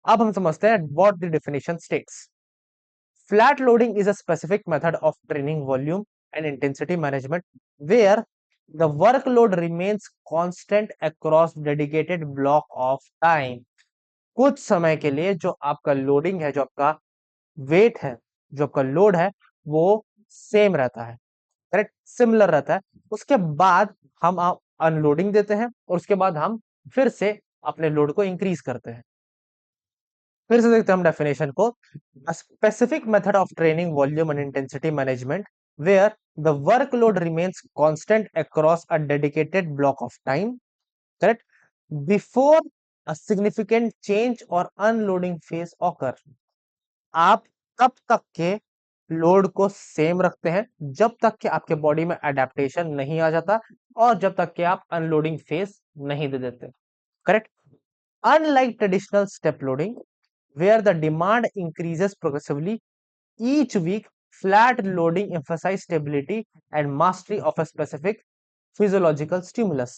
Speaker 1: अब हम समझते हैं what the definition states. Flat loading is a specific method of training volume and intensity management where the workload remains constant across dedicated block of time। कुछ समय के लिए जो आपका लोडिंग है, जो आपका वेट है, जो आपका लोड है, वो सेम रहता है, करेक्ट, सिमिलर रहता है। उसके बाद हम अनलोडिंग देते हैं और उसके बाद हम फिर से अपने लोड को इंक्रीज करते हैं। फिर से देखते हैं हम डेफिनेशन को। A specific method of training volume and intensity management where the workload remains constant across a dedicated block of time, correct, before a significant change or unloading phase occur। आप कब तक के लोड को सेम रखते हैं? जब तक कि आपके बॉडी में अडेप्टेशन नहीं आ जाता और जब तक कि आप अनलोडिंग फेज नहीं दे देते, correct. Unlike traditional step loading where the demand increases progressively each week, flat loading emphasize stability and mastery of a specific physiological stimulus।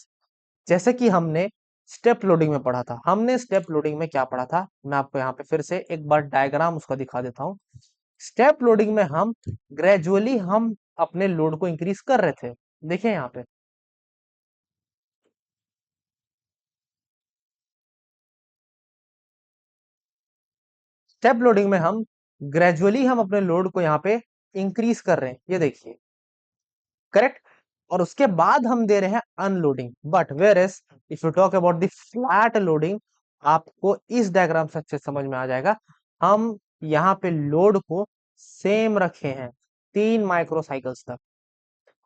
Speaker 1: जैसे कि हमने स्टेप लोडिंग में पढ़ा था, हमने स्टेप लोडिंग में क्या पढ़ा था, मैं आपको यहाँ पे फिर से एक बार डायग्राम उसका दिखा देता हूँ। स्टेप लोडिंग में हम ग्रेजुअली हम अपने लोड को इंक्रीज कर रहे थे। देखिए यहाँ पे स्टेप लोडिंग में हम ग्रेजुअली हम अपने लोड को यहाँ पे इंक्रीज कर रहे हैं, ये देखिए, करेक्ट। और उसके बाद हम दे रहे हैं unloading. But whereas if you talk about the flat loading, आपको इस डायग्राम से अच्छे समझ में आ जाएगा। हम यहाँ पे लोड को सेम रखे हैं 3 माइक्रोसाइकिल्स तक।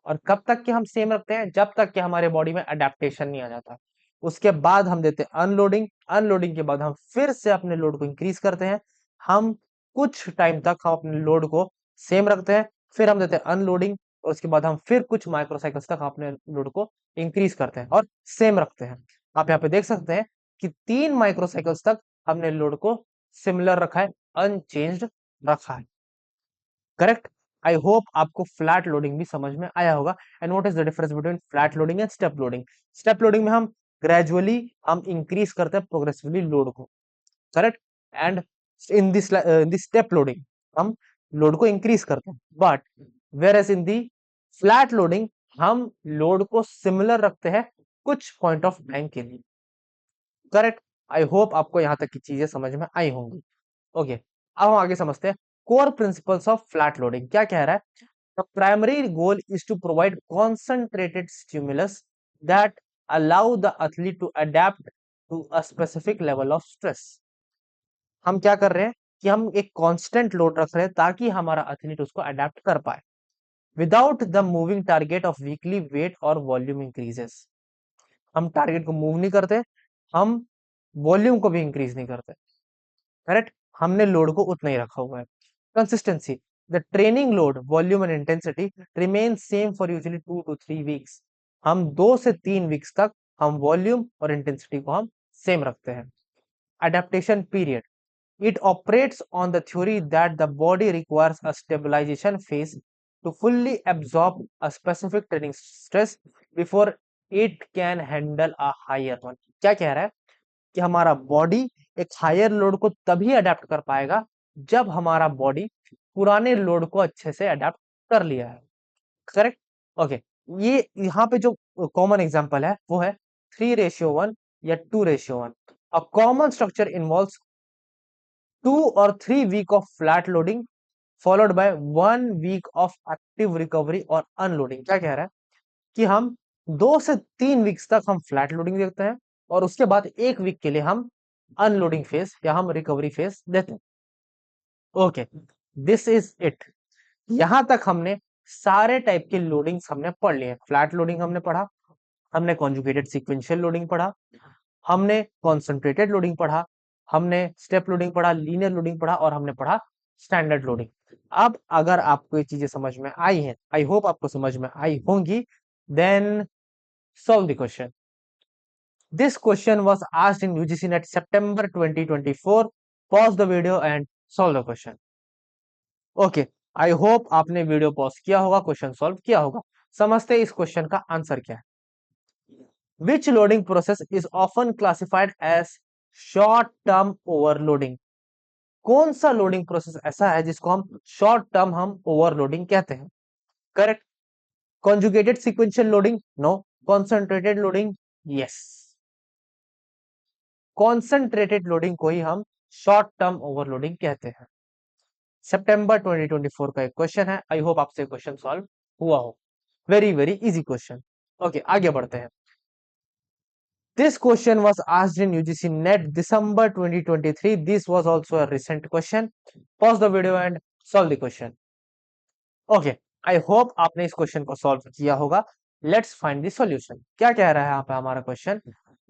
Speaker 1: और कब तक के हम सेम रखते हैं? जब तक कि हमारे बॉडी में अडेप्टेशन नहीं आ जाता। उसके बाद हम देते हैं अनलोडिंग, अनलोडिंग के बाद हम फिर से अपने लोड को इंक्रीज करते हैं। हम कुछ टाइम तक हम अपने लोड को सेम रखते हैं, फिर हम देते हैं अनलोडिंग और उसके बाद हम फिर कुछ माइक्रोसाइकिल्स तक अपने लोड को इंक्रीज करते हैं और सेम रखते हैं। आप यहाँ पे देख सकते हैं कि 3 माइक्रोसाइकिल्स तक हमने लोड को सिमिलर रखा है, अनचेंज्ड रखा है, करेक्ट। आई होप आपको फ्लैट लोडिंग भी समझ में आया होगा। And what is the difference between flat loading and step loading? Step loading में हम ग्रेजुअली हम इंक्रीज करते हैं प्रोग्रेसिवली लोड को, correct. And in this step loading हम लोड को इंक्रीज करते हैं। But whereas in the flat loading हम लोड को सिमिलर रखते हैं कुछ पॉइंट ऑफ टाइम के लिए, करेक्ट। आई होप आपको यहां तक की चीजें समझ में आई होंगी। ओके, अब हम आगे समझते हैं core principles of flat loading क्या कह रहा है। The primary goal is to provide concentrated stimulus that allow the athlete to adapt to a specific level of stress. हम क्या कर रहे हैं कि हम एक कांस्टेंट लोड रख रहे हैं ताकि हमारा एथलीट उसको अडेप्ट कर पाए without the moving target of weekly weight और वॉल्यूम इंक्रीजेस। हम टारगेट को मूव नहीं करते, हम वॉल्यूम को भी इंक्रीज नहीं करते, करेक्ट। हमने लोड को उतना ही रखा हुआ है। Consistency, the training load volume and intensity remain same for usually 2 to 3 weeks. हम 2 से 3 वीक्स तक हम वॉल्यूम और इंटेंसिटी को हम सेम रखते हैं। Adaptation period, it operates on the theory that the body requires a stabilization phase to fully absorb a specific training stress before it can handle a higher one। क्या कह रहा है कि हमारा बॉडी एक हायर लोड को तभी अडेप्ट कर पाएगा जब हमारा बॉडी पुराने लोड को अच्छे से अडेप्ट कर लिया है, करेक्ट। ओके, ये यहाँ पे जो कॉमन एग्जांपल है वो है 3:1 या 2:1। A common structure involves 2 or 3 week of flat loading followed by 1 week of active recovery और अनलोडिंग। क्या कह रहा है कि हम 2 से 3 वीक्स तक हम फ्लैट लोडिंग देखते हैं और उसके बाद 1 वीक के लिए हम अनलोडिंग फेज या हम रिकवरी फेज देते हैं। Okay, this is it. यहां तक हमने सारे टाइप के लोडिंग्स हमने पढ़ लिए। फ्लैट लोडिंग हमने पढ़ा, हमने कॉन्जुगेटेड सीक्वेंशियल लोडिंग पढ़ा, हमने कॉन्सेंट्रेटेड लोडिंग पढ़ा, हमने स्टेप लोडिंग पढ़ा, लीनियर लोडिंग पढ़ा और हमने पढ़ा स्टैंडर्ड लोडिंग। अब अगर आपको ये चीजें समझ में आई हैं, आई होप आपको समझ में आई होंगी, then solve the question. This question was asked in UGC NET September 2024। Pause the video and solve the question. Okay, I hope आपने वीडियो पॉज किया होगा, क्वेश्चन सॉल्व किया होगा। समझते हैं इस क्वेश्चन का आंसर क्या है। Which loading process is often classified as short term overloading? कौन सा लोडिंग प्रोसेस ऐसा है जिसको हम शॉर्ट टर्म हम ओवरलोडिंग कहते हैं? Correct. Conjugated sequential loading? No. Concentrated loading? Yes. Concentrated loading को ही हम शॉर्ट टर्म ओवरलोडिंग कहते हैं। सितंबर 2024 का एक क्वेश्चन है, आई होप आपसे क्वेश्चन सॉल्व हुआ हो। Very very easy question. Okay, आगे बढ़ते हैं। This question was asked in UGC NET December 2023. This was also a recent question. Pause the video and solve the question. Okay, I hope आपने इस क्वेश्चन को सॉल्व किया होगा। Let's find the solution. क्या कह रहा है यहाँ पे हमारा question?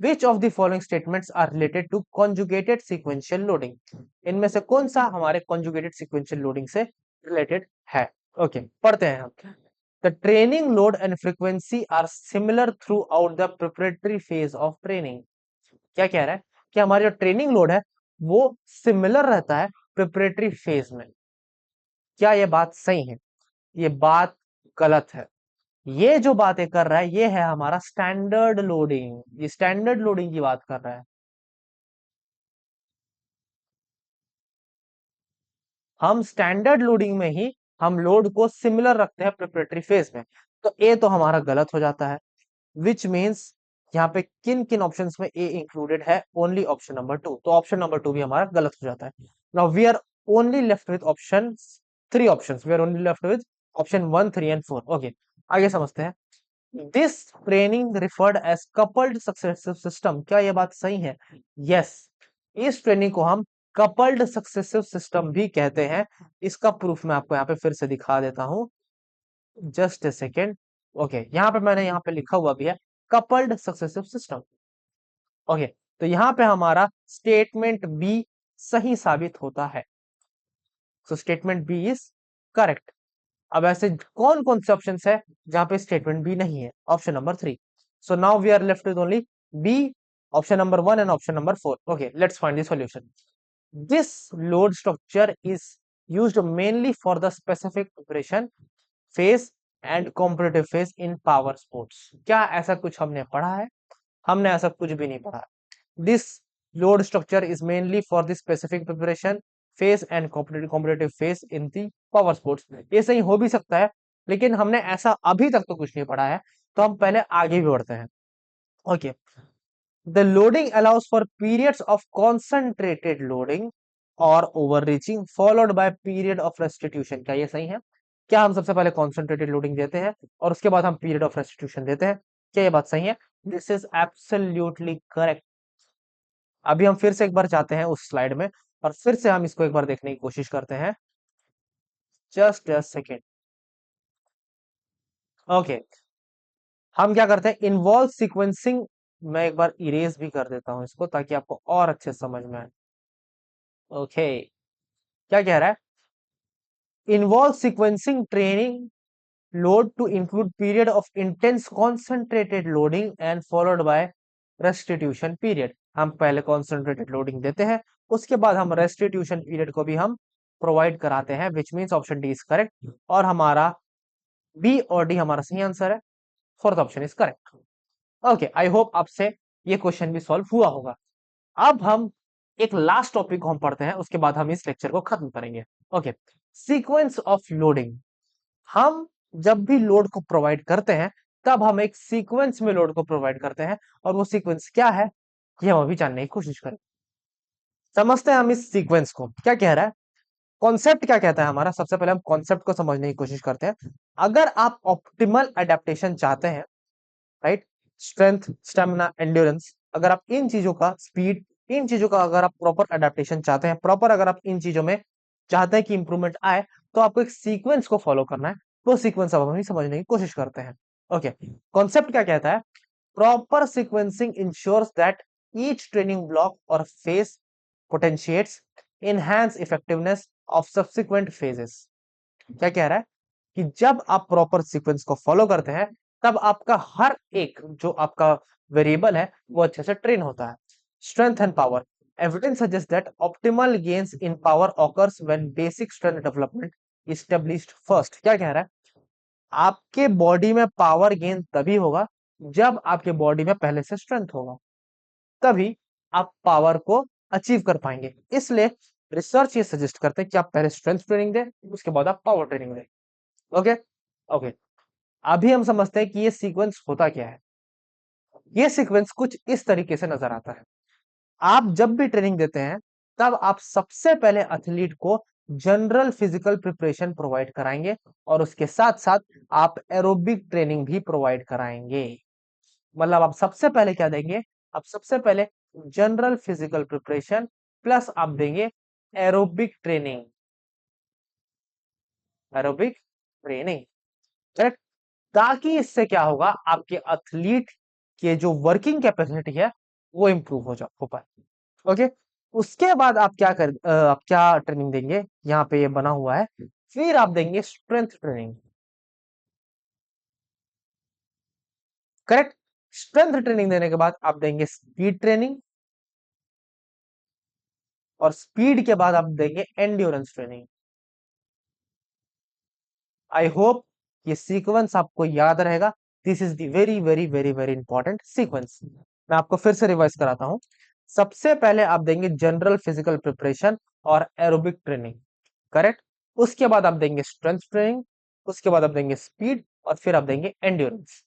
Speaker 1: Which of the following statements are related to conjugated sequential loading? इनमें से कौन सा हमारे conjugated sequential loading से related है? Okay, पढ़ते हैं हम। The training load and frequency are similar throughout the preparatory phase of training. क्या कह रहा है कि हमारा जो ट्रेनिंग लोड है वो सिमिलर रहता है प्रिपरेटरी फेज में। क्या ये बात सही है? ये बात गलत है। ये जो बातें कर रहा है ये है हमारा स्टैंडर्ड लोडिंग। ये स्टैंडर्ड लोडिंग की बात कर रहा है। हम स्टैंडर्ड लोडिंग में ही हम लोड को सिमिलर रखते हैं प्रिपरेटरी फेज में। तो ए तो हमारा गलत हो जाता है, विच मीन्स यहाँ पे किन किन ऑप्शंस में ए इंक्लूडेड है? Only option number 2। तो ऑप्शन नंबर 2 भी हमारा गलत हो जाता है। Now we are only left with option 3 options. We are only left with option 1, 3 and 4। Okay, आगे समझते हैं। This training referred as coupled successive system. क्या ये बात सही है? यस। इस ट्रेनिंग को हम कपल्ड सक्सेसिव सिस्टम भी कहते हैं। इसका प्रूफ मैं आपको यहाँ पे फिर से दिखा देता हूं, जस्ट ए सेकेंड। ओके, यहाँ पे मैंने यहाँ पे लिखा हुआ भी है कपल्ड सक्सेसिव सिस्टम। ओके, तो यहाँ पे हमारा स्टेटमेंट बी सही साबित होता है। So statement B is correct. अब ऐसे कौन कौन से ऑप्शंस है जहां पे स्टेटमेंट बी नहीं है? Option number 3। So now we are left with only B, option number 1 and option number 4। Okay, let's find the solution. This load structure is used mainly for the specific preparation phase and competitive phase in power sports. क्या ऐसा कुछ हमने पढ़ा है? हमने ऐसा कुछ भी नहीं पढ़ा। This load structure is mainly for the specific preparation phase and competitive phase in the power sports. ये सही हो भी सकता है, लेकिन हमने ऐसा अभी तक तो कुछ नहीं पढ़ा है, तो हम पहले आगे भी बढ़ते हैं। Okay, the loading allows for periods of concentrated loading or overreaching followed by period of restitution. क्या ये सही है? क्या हम सबसे पहले concentrated loading देते हैं और उसके बाद हम period of restitution देते हैं? क्या ये बात सही है? This is absolutely correct. अभी हम फिर से एक बार जाते हैं उस स्लाइड में और फिर से हम इसको एक बार देखने की कोशिश करते हैं। Just a second. ओके, हम क्या करते हैं? Involve sequencing. मैं एक बार इरेज भी कर देता हूं इसको ताकि आपको और अच्छे समझ में आए। ओके, क्या कह रहा है? Involve sequencing training load to include period of intense concentrated loading and followed by restitution period. हम पहले concentrated loading देते हैं, उसके बाद हम restitution period को भी हम प्रोवाइड कराते हैं, which means option D is correct और हमारा बी और डी हमारा सही आंसर है। Fourth option is correct. Okay, I hope आपसे ये क्वेश्चन भी सॉल्व हुआ होगा। अब हम एक लास्ट टॉपिक को हम पढ़ते हैं, उसके बाद हम इस लेक्चर को खत्म करेंगे। Okay, sequence of loading. हम जब भी लोड को प्रोवाइड करते हैं तब हम एक सीक्वेंस में लोड को प्रोवाइड करते हैं, और वो सीक्वेंस क्या है ये हम अभी जानने की कोशिश करें। समझते हैं हम इस सीक्वेंस को। क्या कह रहा है? कॉन्सेप्ट क्या कहता है हमारा? सबसे पहले हम कॉन्सेप्ट को समझने की कोशिश करते हैं। अगर आप ऑप्टिमल अडेप्टेशन चाहते हैं, राइट, स्ट्रेंथ, स्टेमिना, एंड्योरेंस, अगर आप इन चीजों का स्पीड, इन चीजों का अगर आप प्रॉपर अडेप्टेशन चाहते हैं, प्रॉपर अगर आप इन चीजों में चाहते हैं कि इंप्रूवमेंट आए, तो आपको एक सीक्वेंस को फॉलो करना है। वो सीक्वेंस अब हम समझने की कोशिश करते हैं। ओके, कॉन्सेप्ट क्या कहता है? Proper sequencing ensures that each training block और phase potentiates enhance effectiveness of subsequent phases. क्या कह रहा है कि जब आप प्रॉपर सीक्वेंस को फॉलो करते हैं तब आपका हर एक जो आपका वेरिएबल है वो अच्छे से ट्रेन होता है। Strength and power, evidence suggest that optimal gains in power occurs when basic strength development established first. क्या कह रहा है, आपके बॉडी में पावर गेन तभी होगा जब आपके बॉडी में पहले से स्ट्रेंथ होगा, तभी आप पावर को अचीव कर पाएंगे। इसलिए रिसर्च ये सजेस्ट करते हैं कि आप पहले स्ट्रेंथ ट्रेनिंग दें, उसके बाद आप पावर ट्रेनिंग दें। ओके ओके, अभी हम समझते हैं कि ये सीक्वेंस होता क्या है। ये सीक्वेंस कुछ इस तरीके से नजर आता है। आप जब भी ट्रेनिंग देते हैं तब आप सबसे पहले एथलीट को जनरल फिजिकल प्रिपरेशन प्रोवाइड कराएंगे और उसके साथ साथ आप एरोबिक ट्रेनिंग भी प्रोवाइड कराएंगे। मतलब आप सबसे पहले क्या देंगे, आप सबसे पहले जनरल फिजिकल प्रिपरेशन प्लस आप देंगे aerobic training, aerobic training, correct. ताकि इससे क्या होगा, आपके एथलीट के जो वर्किंग कैपेसिटी है वो इंप्रूव हो पाए। ओके, उसके बाद आप आप क्या ट्रेनिंग देंगे, यहाँ पे ये बना हुआ है। फिर आप देंगे strength training, correct. Strength training देने के बाद आप देंगे स्पीड ट्रेनिंग और स्पीड के बाद आप देंगे एंड्योरेंस ट्रेनिंग। आई होप ये सीक्वेंस आपको याद रहेगा। This is the very very very very important sequence. मैं आपको फिर से रिवाइज कराता हूं। सबसे पहले आप देंगे जनरल फिजिकल प्रिपरेशन और एरोबिक ट्रेनिंग, करेक्ट। उसके बाद आप देंगे स्ट्रेंथ ट्रेनिंग, उसके बाद आप देंगे स्पीड और फिर आप देंगे एंड्योरेंस,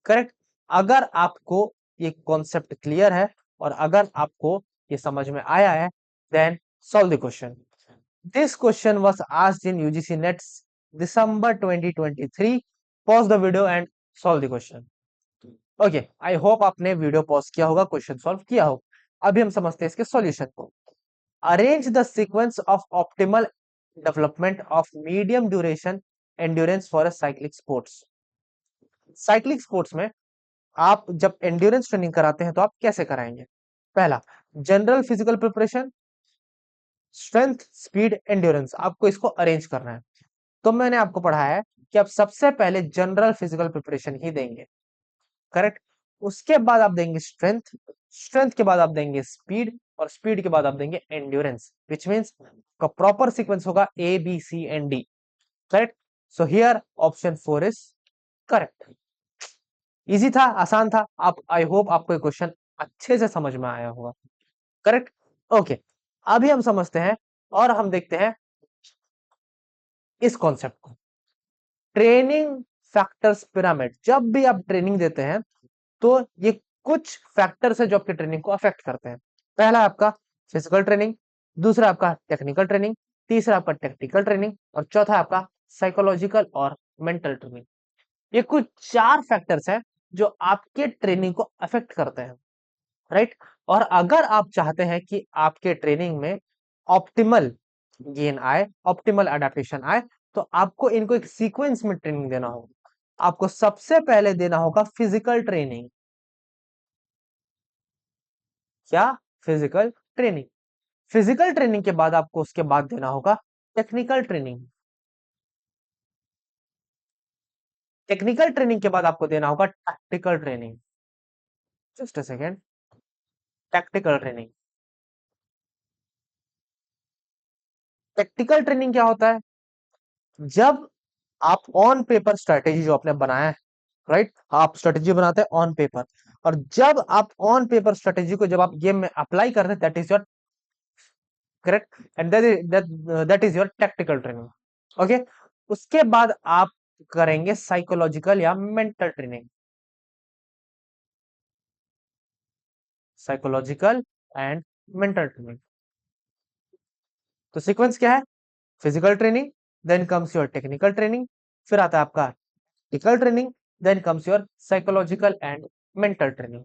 Speaker 1: करेक्ट। अगर आपको ये कॉन्सेप्ट क्लियर है और अगर आपको ये समझ में आया है, then solve the question. This question was asked in UGC NETs December 2023। Pause the video and solve the question. Okay, I hope आपने वीडियो पॉज किया होगा, क्वेश्चन सॉल्व किया होगा। अभी हम समझते हैं इसके सॉल्यूशन को। Arrange the sequence of optimal development of medium duration endurance for a cyclic sports. Cyclic sports में आप जब एंड्योरेंस ट्रेनिंग कराते हैं तो आप कैसे कराएंगे? पहला, general physical preparation, strength, speed, endurance, आपको इसको अरेंज करना है। तो मैंने आपको पढ़ाया है कि आप सबसे पहले जनरल फिजिकल प्रिपरेशन ही देंगे, करेक्ट। उसके बाद आप देंगे स्ट्रेंथ, स्ट्रेंथ के बाद आप देंगे स्पीड और स्पीड के बाद आप देंगे एंड्योरेंस, विच मींस का प्रॉपर सीक्वेंस होगा A B C and D, correct. So here option 4 is correct. Easy था, आसान था। आप, आई होप आपको ये क्वेश्चन अच्छे से समझ में आया होगा, करेक्ट। ओके, अभी हम समझते हैं और हम देखते हैं इस कॉन्सेप्ट को, ट्रेनिंग फैक्टर्स पिरामिड। जब भी आप ट्रेनिंग देते हैं तो ये कुछ फैक्टर्स है जो आपके ट्रेनिंग को अफेक्ट करते हैं। पहला आपका फिजिकल ट्रेनिंग, दूसरा आपका टेक्निकल ट्रेनिंग, तीसरा आपका टेक्निकल ट्रेनिंग और चौथा आपका साइकोलॉजिकल और मेंटल ट्रेनिंग। ये कुछ 4 फैक्टर्स हैं जो आपके ट्रेनिंग को अफेक्ट करते हैं, राइट। और अगर आप चाहते हैं कि आपके ट्रेनिंग में ऑप्टिमल गेन आए, ऑप्टिमल अडेप्टेशन आए, तो आपको इनको एक सीक्वेंस में ट्रेनिंग देना होगा। आपको सबसे पहले देना होगा फिजिकल ट्रेनिंग। क्या? Physical training. फिजिकल ट्रेनिंग के बाद आपको उसके बाद देना होगा टेक्निकल ट्रेनिंग। टेक्निकल ट्रेनिंग के बाद आपको देना होगा tactical training. Just a second, tactical training. Tactical training क्या होता है? जब आप ऑन पेपर स्ट्रेटेजी जो आपने बनाया है, राइट, आप स्ट्रेटेजी बनाते हैं ऑन पेपर, और जब आप ऑन पेपर स्ट्रेटेजी को जब आप गेम में अप्लाई करते हैं, that is your correct, and that is your tactical training. Okay, उसके बाद आप करेंगे साइकोलॉजिकल या mental training. Psychological and mental training. तो सीक्वेंस क्या है? Physical training, then comes your technical training, फिर आता है आपका technical training, then comes your psychological and mental training.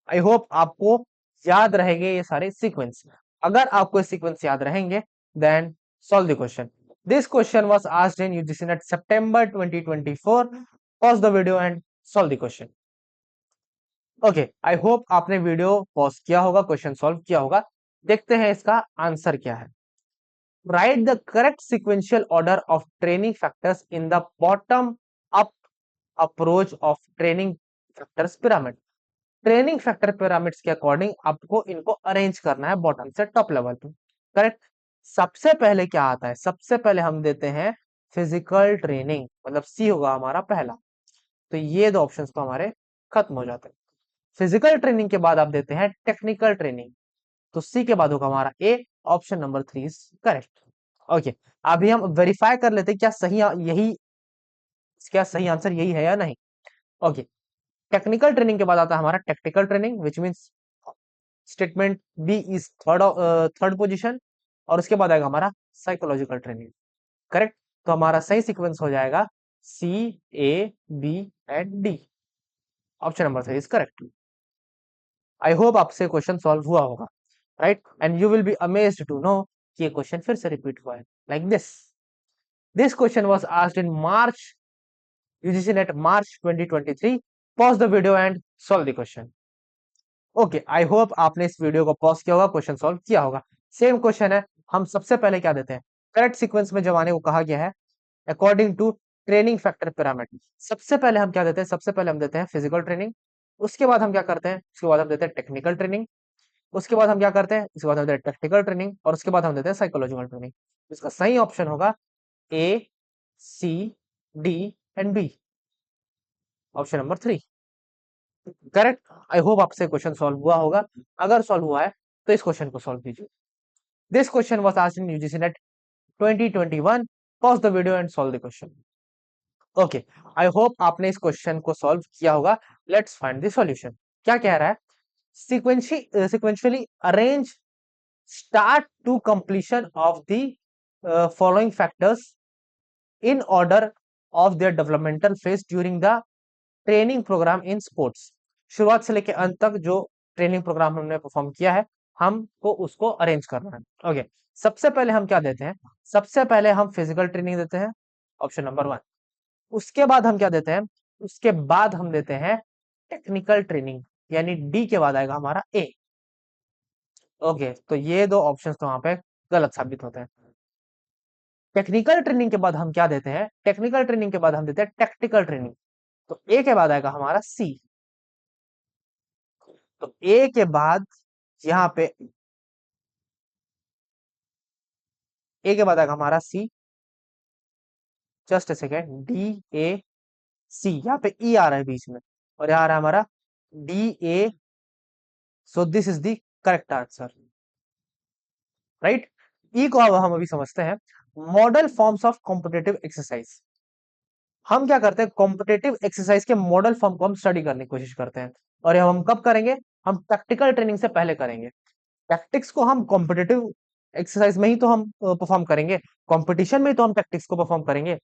Speaker 1: I hope आपको याद रहेंगे ये सारे सीक्वेंस। अगर आपको सीक्वेंस याद रहेंगे, then solve the question. This question was asked in UGC NET September 2024। Pause the video and solve the question. Okay, I hope आपने वीडियो पॉज किया होगा, क्वेश्चन सॉल्व किया होगा। देखते हैं इसका आंसर क्या है। write the correct sequential order of training factors in the bottom up approach of training factors pyramid. Training factor pyramids के अकॉर्डिंग आपको इनको अरेंज करना है बॉटम से टॉप लेवल पे। करेक्ट। सबसे पहले क्या आता है, सबसे पहले हम देते हैं फिजिकल ट्रेनिंग, मतलब सी होगा हमारा पहला। तो ये दो ऑप्शंस तो हमारे खत्म हो जाते हैं। फिजिकल ट्रेनिंग के बाद आप देते हैं टेक्निकल ट्रेनिंग, तो सी के बाद होगा हमारा A, option number 3 is correct. Okay, अभी हम वेरीफाई कर लेते हैं क्या सही यही, क्या सही आंसर यही है या नहीं। ओके, टेक्निकल ट्रेनिंग के बाद आता है हमारा tactical training, which means statement B is third position, और उसके बाद आएगा हमारा साइकोलॉजिकल ट्रेनिंग। करेक्ट। तो हमारा सही सीक्वेंस हो जाएगा C, A, B and D. Option number 3 is correct. I hope आपसे क्वेश्चन सॉल्व हुआ होगा, right, and you will be amazed to know कि ये क्वेश्चन फिर से रिपीट हुआ है like this question was asked in March, UGC NET March 2023। Pause the video and solve the question. Okay, I hope आपने इस वीडियो को पॉज किया होगा, क्वेश्चन सॉल्व किया होगा। सेम क्वेश्चन है, हम सबसे पहले क्या देते हैं, करेक्ट सीक्वेंस में जब आने को कहा गया है according to training factor pyramid, सबसे पहले हम क्या देते हैं, सबसे पहले हम देते हैं फिजिकल ट्रेनिंग। उसके बाद हम क्या करते हैं, उसके बाद हम देते हैं टेक्निकल ट्रेनिंग। उसके बाद हम क्या करते हैं, उसके बाद हम देते हैं टेक्निकल ट्रेनिंग, और उसके बाद हम देते हैं साइकोलॉजिकल ट्रेनिंग। इसका सही ऑप्शन होगा A, C, D and B, option number 3 correct. I hope आपसे क्वेश्चन सॉल्व हुआ होगा। अगर सॉल्व हुआ है तो इस क्वेश्चन को सॉल्व कीजिए। This question was asked in UGC net 2021। Pause the video and solve the question. Okay, I hope आपने इस क्वेश्चन को सॉल्व किया होगा। Let's find the solution. क्या कह रहा है, sequentially arrange start to completion of the following factors in order of their developmental phase during the training program in sports. शुरुआत से लेकर अंत तक जो ट्रेनिंग प्रोग्राम हमने परफॉर्म किया है, हमको उसको अरेंज करना है। ओके, सबसे पहले हम क्या देते हैं, सबसे पहले हम फिजिकल ट्रेनिंग देते हैं, ऑप्शन नंबर 1। उसके बाद हम क्या देते हैं, उसके बाद हम देते हैं टेक्निकल ट्रेनिंग, यानी डी के बाद आएगा हमारा ए। ओके, तो ये दो ऑप्शंस तो वहां पे गलत साबित होते हैं। टेक्निकल ट्रेनिंग के बाद हम क्या देते हैं, टेक्निकल ट्रेनिंग के बाद हम देते हैं टेक्टिकल ट्रेनिंग, तो ए के बाद आएगा हमारा सी। तो ए के बाद यहाँ पे ए के बाद आएगा हमारा C, just a second, D A C, यहाँ पे ई आ रहा है बीच में, और यहाँ आ रहा है हमारा D A. So this is the correct answer, right. E को अब हम अभी समझते हैं, model forms of competitive exercise. हम क्या करते हैं, कॉम्पिटेटिव एक्सरसाइज के मॉडल फॉर्म को हम स्टडी करने की कोशिश करते हैं, और ये हम कब करेंगे, हम प्रैक्टिकल ट्रेनिंग से पहले करेंगे। टैक्टिक्स को हम कॉम्पिटिटिव एक्सरसाइज में ही तो हम परफॉर्म करेंगे, कंपटीशन में तो हम टैक्टिक्स को परफॉर्म करेंगे।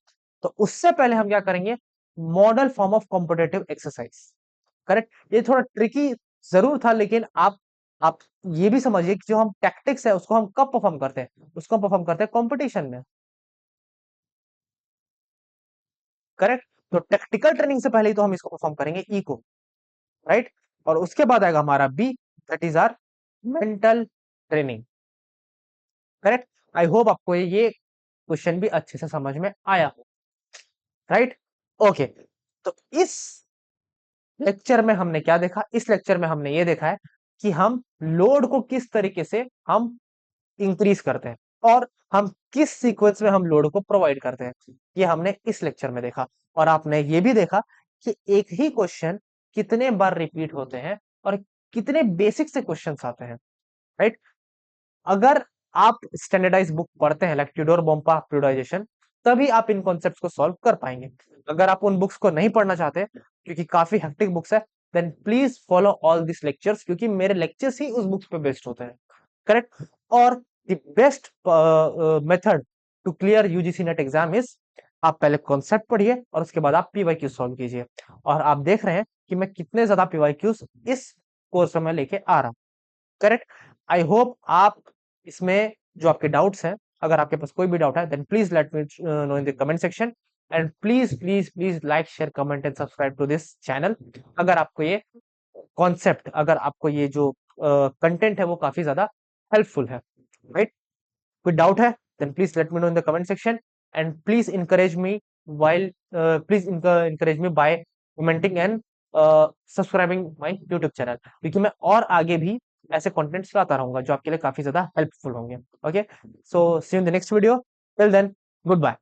Speaker 1: तो उससे पहले हम क्या करेंगे, model form of competitive exercise. Correct. ये थोड़ा ट्रिकी जरूर था, लेकिन आप ये भी समझिए कि जो हम टैक्टिक्स है उसको हम कब परफॉर्म करते हैं, उसको हम परफॉर्म करते हैं कंपटीशन में। करेक्ट। तो टेक्टिकल ट्रेनिंग से पहले ही तो हम इसको परफॉर्म करेंगे, ई को, राइट। और उसके बाद आएगा हमारा B, that is our mental training. Correct. I hope आपको ये क्वेश्चन भी अच्छे से समझ में आया हो, राइट। ओके, तो इस लेक्चर में हमने क्या देखा, इस लेक्चर में हमने ये देखा है कि हम लोड को किस तरीके से हम इंक्रीज करते हैं, और हम किस सीक्वेंस में हम लोड को प्रोवाइड करते हैं, ये हमने इस लेक्चर में देखा। और आपने ये भी देखा कि एक ही क्वेश्चन कितने बार रिपीट होते हैं और कितने बेसिक से क्वेश्चंस आते हैं, राइट। अगर आप स्टैंडर्डाइज बुक पढ़ते हैं लाइक ट्यूडोर बोम्पा फ्लूइडाइजेशन, तभी आप इन कॉन्सेप्ट्स को सॉल्व कर पाएंगे। अगर आप उन बुक्स को नहीं पढ़ना चाहते क्योंकि काफी हेक्टिक बुक्स है, then please follow all this lectures, क्योंकि मेरे लेक्चर्स ही उस बुक्स पे बेस्ड होते हैं। करेक्ट। और the best method to clear UGC NET exam is, आप पहले कॉन्सेप्ट पढ़िए और उसके बाद आप पीवाईक्यू सॉल्व कीजिए। और आप देख रहे हैं कि मैं कितने ज्यादा पीवाईक्यूज इस कोर्स में लेके आ रहा हूं। करेक्ट। आई होप आप इसमें जो आपके डाउट्स हैं, अगर आपके पास कोई भी डाउट है, then please let me know in the comment section, and please please please like share comment and subscribe to this channel. अगर आपको ये कॉन्सेप्ट, अगर आपको ये जो कंटेंट है वो काफी ज्यादा हेल्पफुल है, राइट। कोई डाउट है then please let me know in the comment section, and please encourage me while please encourage me by commenting and subscribing my YouTube channel, क्योंकि मैं और आगे भी ऐसे कंटेंट्स लाता रहूंगा जो आपके लिए काफी ज्यादा हेल्पफुल होंगे। Okay, so see you in the next video, till then good bye.